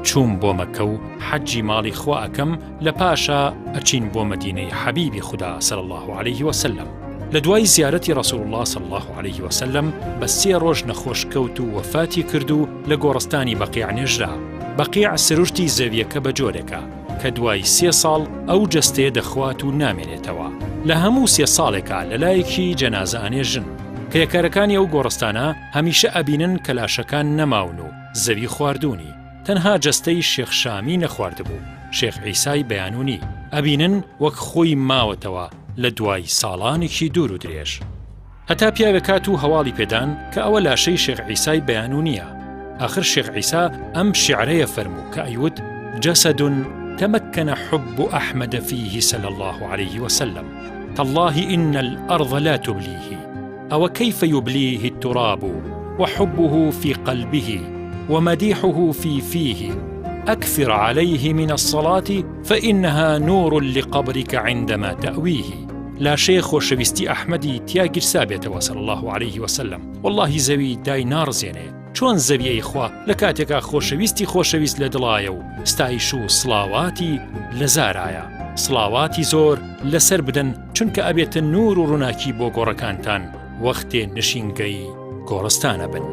چووم بۆ مەکە و حەجی ماڵی خوا ئەکەم لە پاشە ئەچین بۆ مەدینەی حەبیبی خوددا صلی الله عليه وسلم. لە دوای زیارەتی ڕەسوول الله صلی الله عليه وسلم بە 3 ڕۆژ نەخۆشکەوت و وەفاتی کرد و لە گۆڕستانی بەقیع نێژرا. بەقیع سروشتی زەویەکە بە جۆرێکە کە دوای 3 ساڵ ئەو جەستەیە دەخوات و نامێنێتەوە. لە هەموو 3 ساڵێکە لەلایەکی جەنازە ئانێژن کە یەکارەکانی ئەو گۆڕستانە هەمیشە ئەبینن کە لاشەکان نەماون و زەوی خواردوونی تەنها جەستەی شێخ شامی نەخواردبوو شێخ عیسای بەیانوونی ئەبینن وەک خۆی ماوەتەوە لە دوای ساڵانێکی دوور و درێژ. هەتا پیاوێکات و هەواڵی پێدان کە ئەوە لاشەی شێخ عیسای بەیانوونیە. آخر شێخ عیسا ئەم شیعرەیە فەرموو کە ئەیوت جەسەد تمكن حب أحمد فيه صلى الله عليه وسلم تالله إن الأرض لا تبليه أو كيف يبليه التراب وحبه في قلبه ومديحه في فيه أكثر عليه من الصلاة فإنها نور لقبرك عندما تأويه. لا شيخ وشويستي أحمدي تياجر سابت صلى الله عليه وسلم والله زوي داي نار زينه چۆن زەویەی خوا لە کاتێکا خۆشەویستی خۆشەویست لە دڵایە و ستایش و سڵاواتی لە زارایە. سڵاواتی زۆر لەسەر بدەن چونکە ئەبێتە نور و ڕووناکی بۆ گۆڕەکانتان وەختێ نشینگەی گۆڕستانە بن.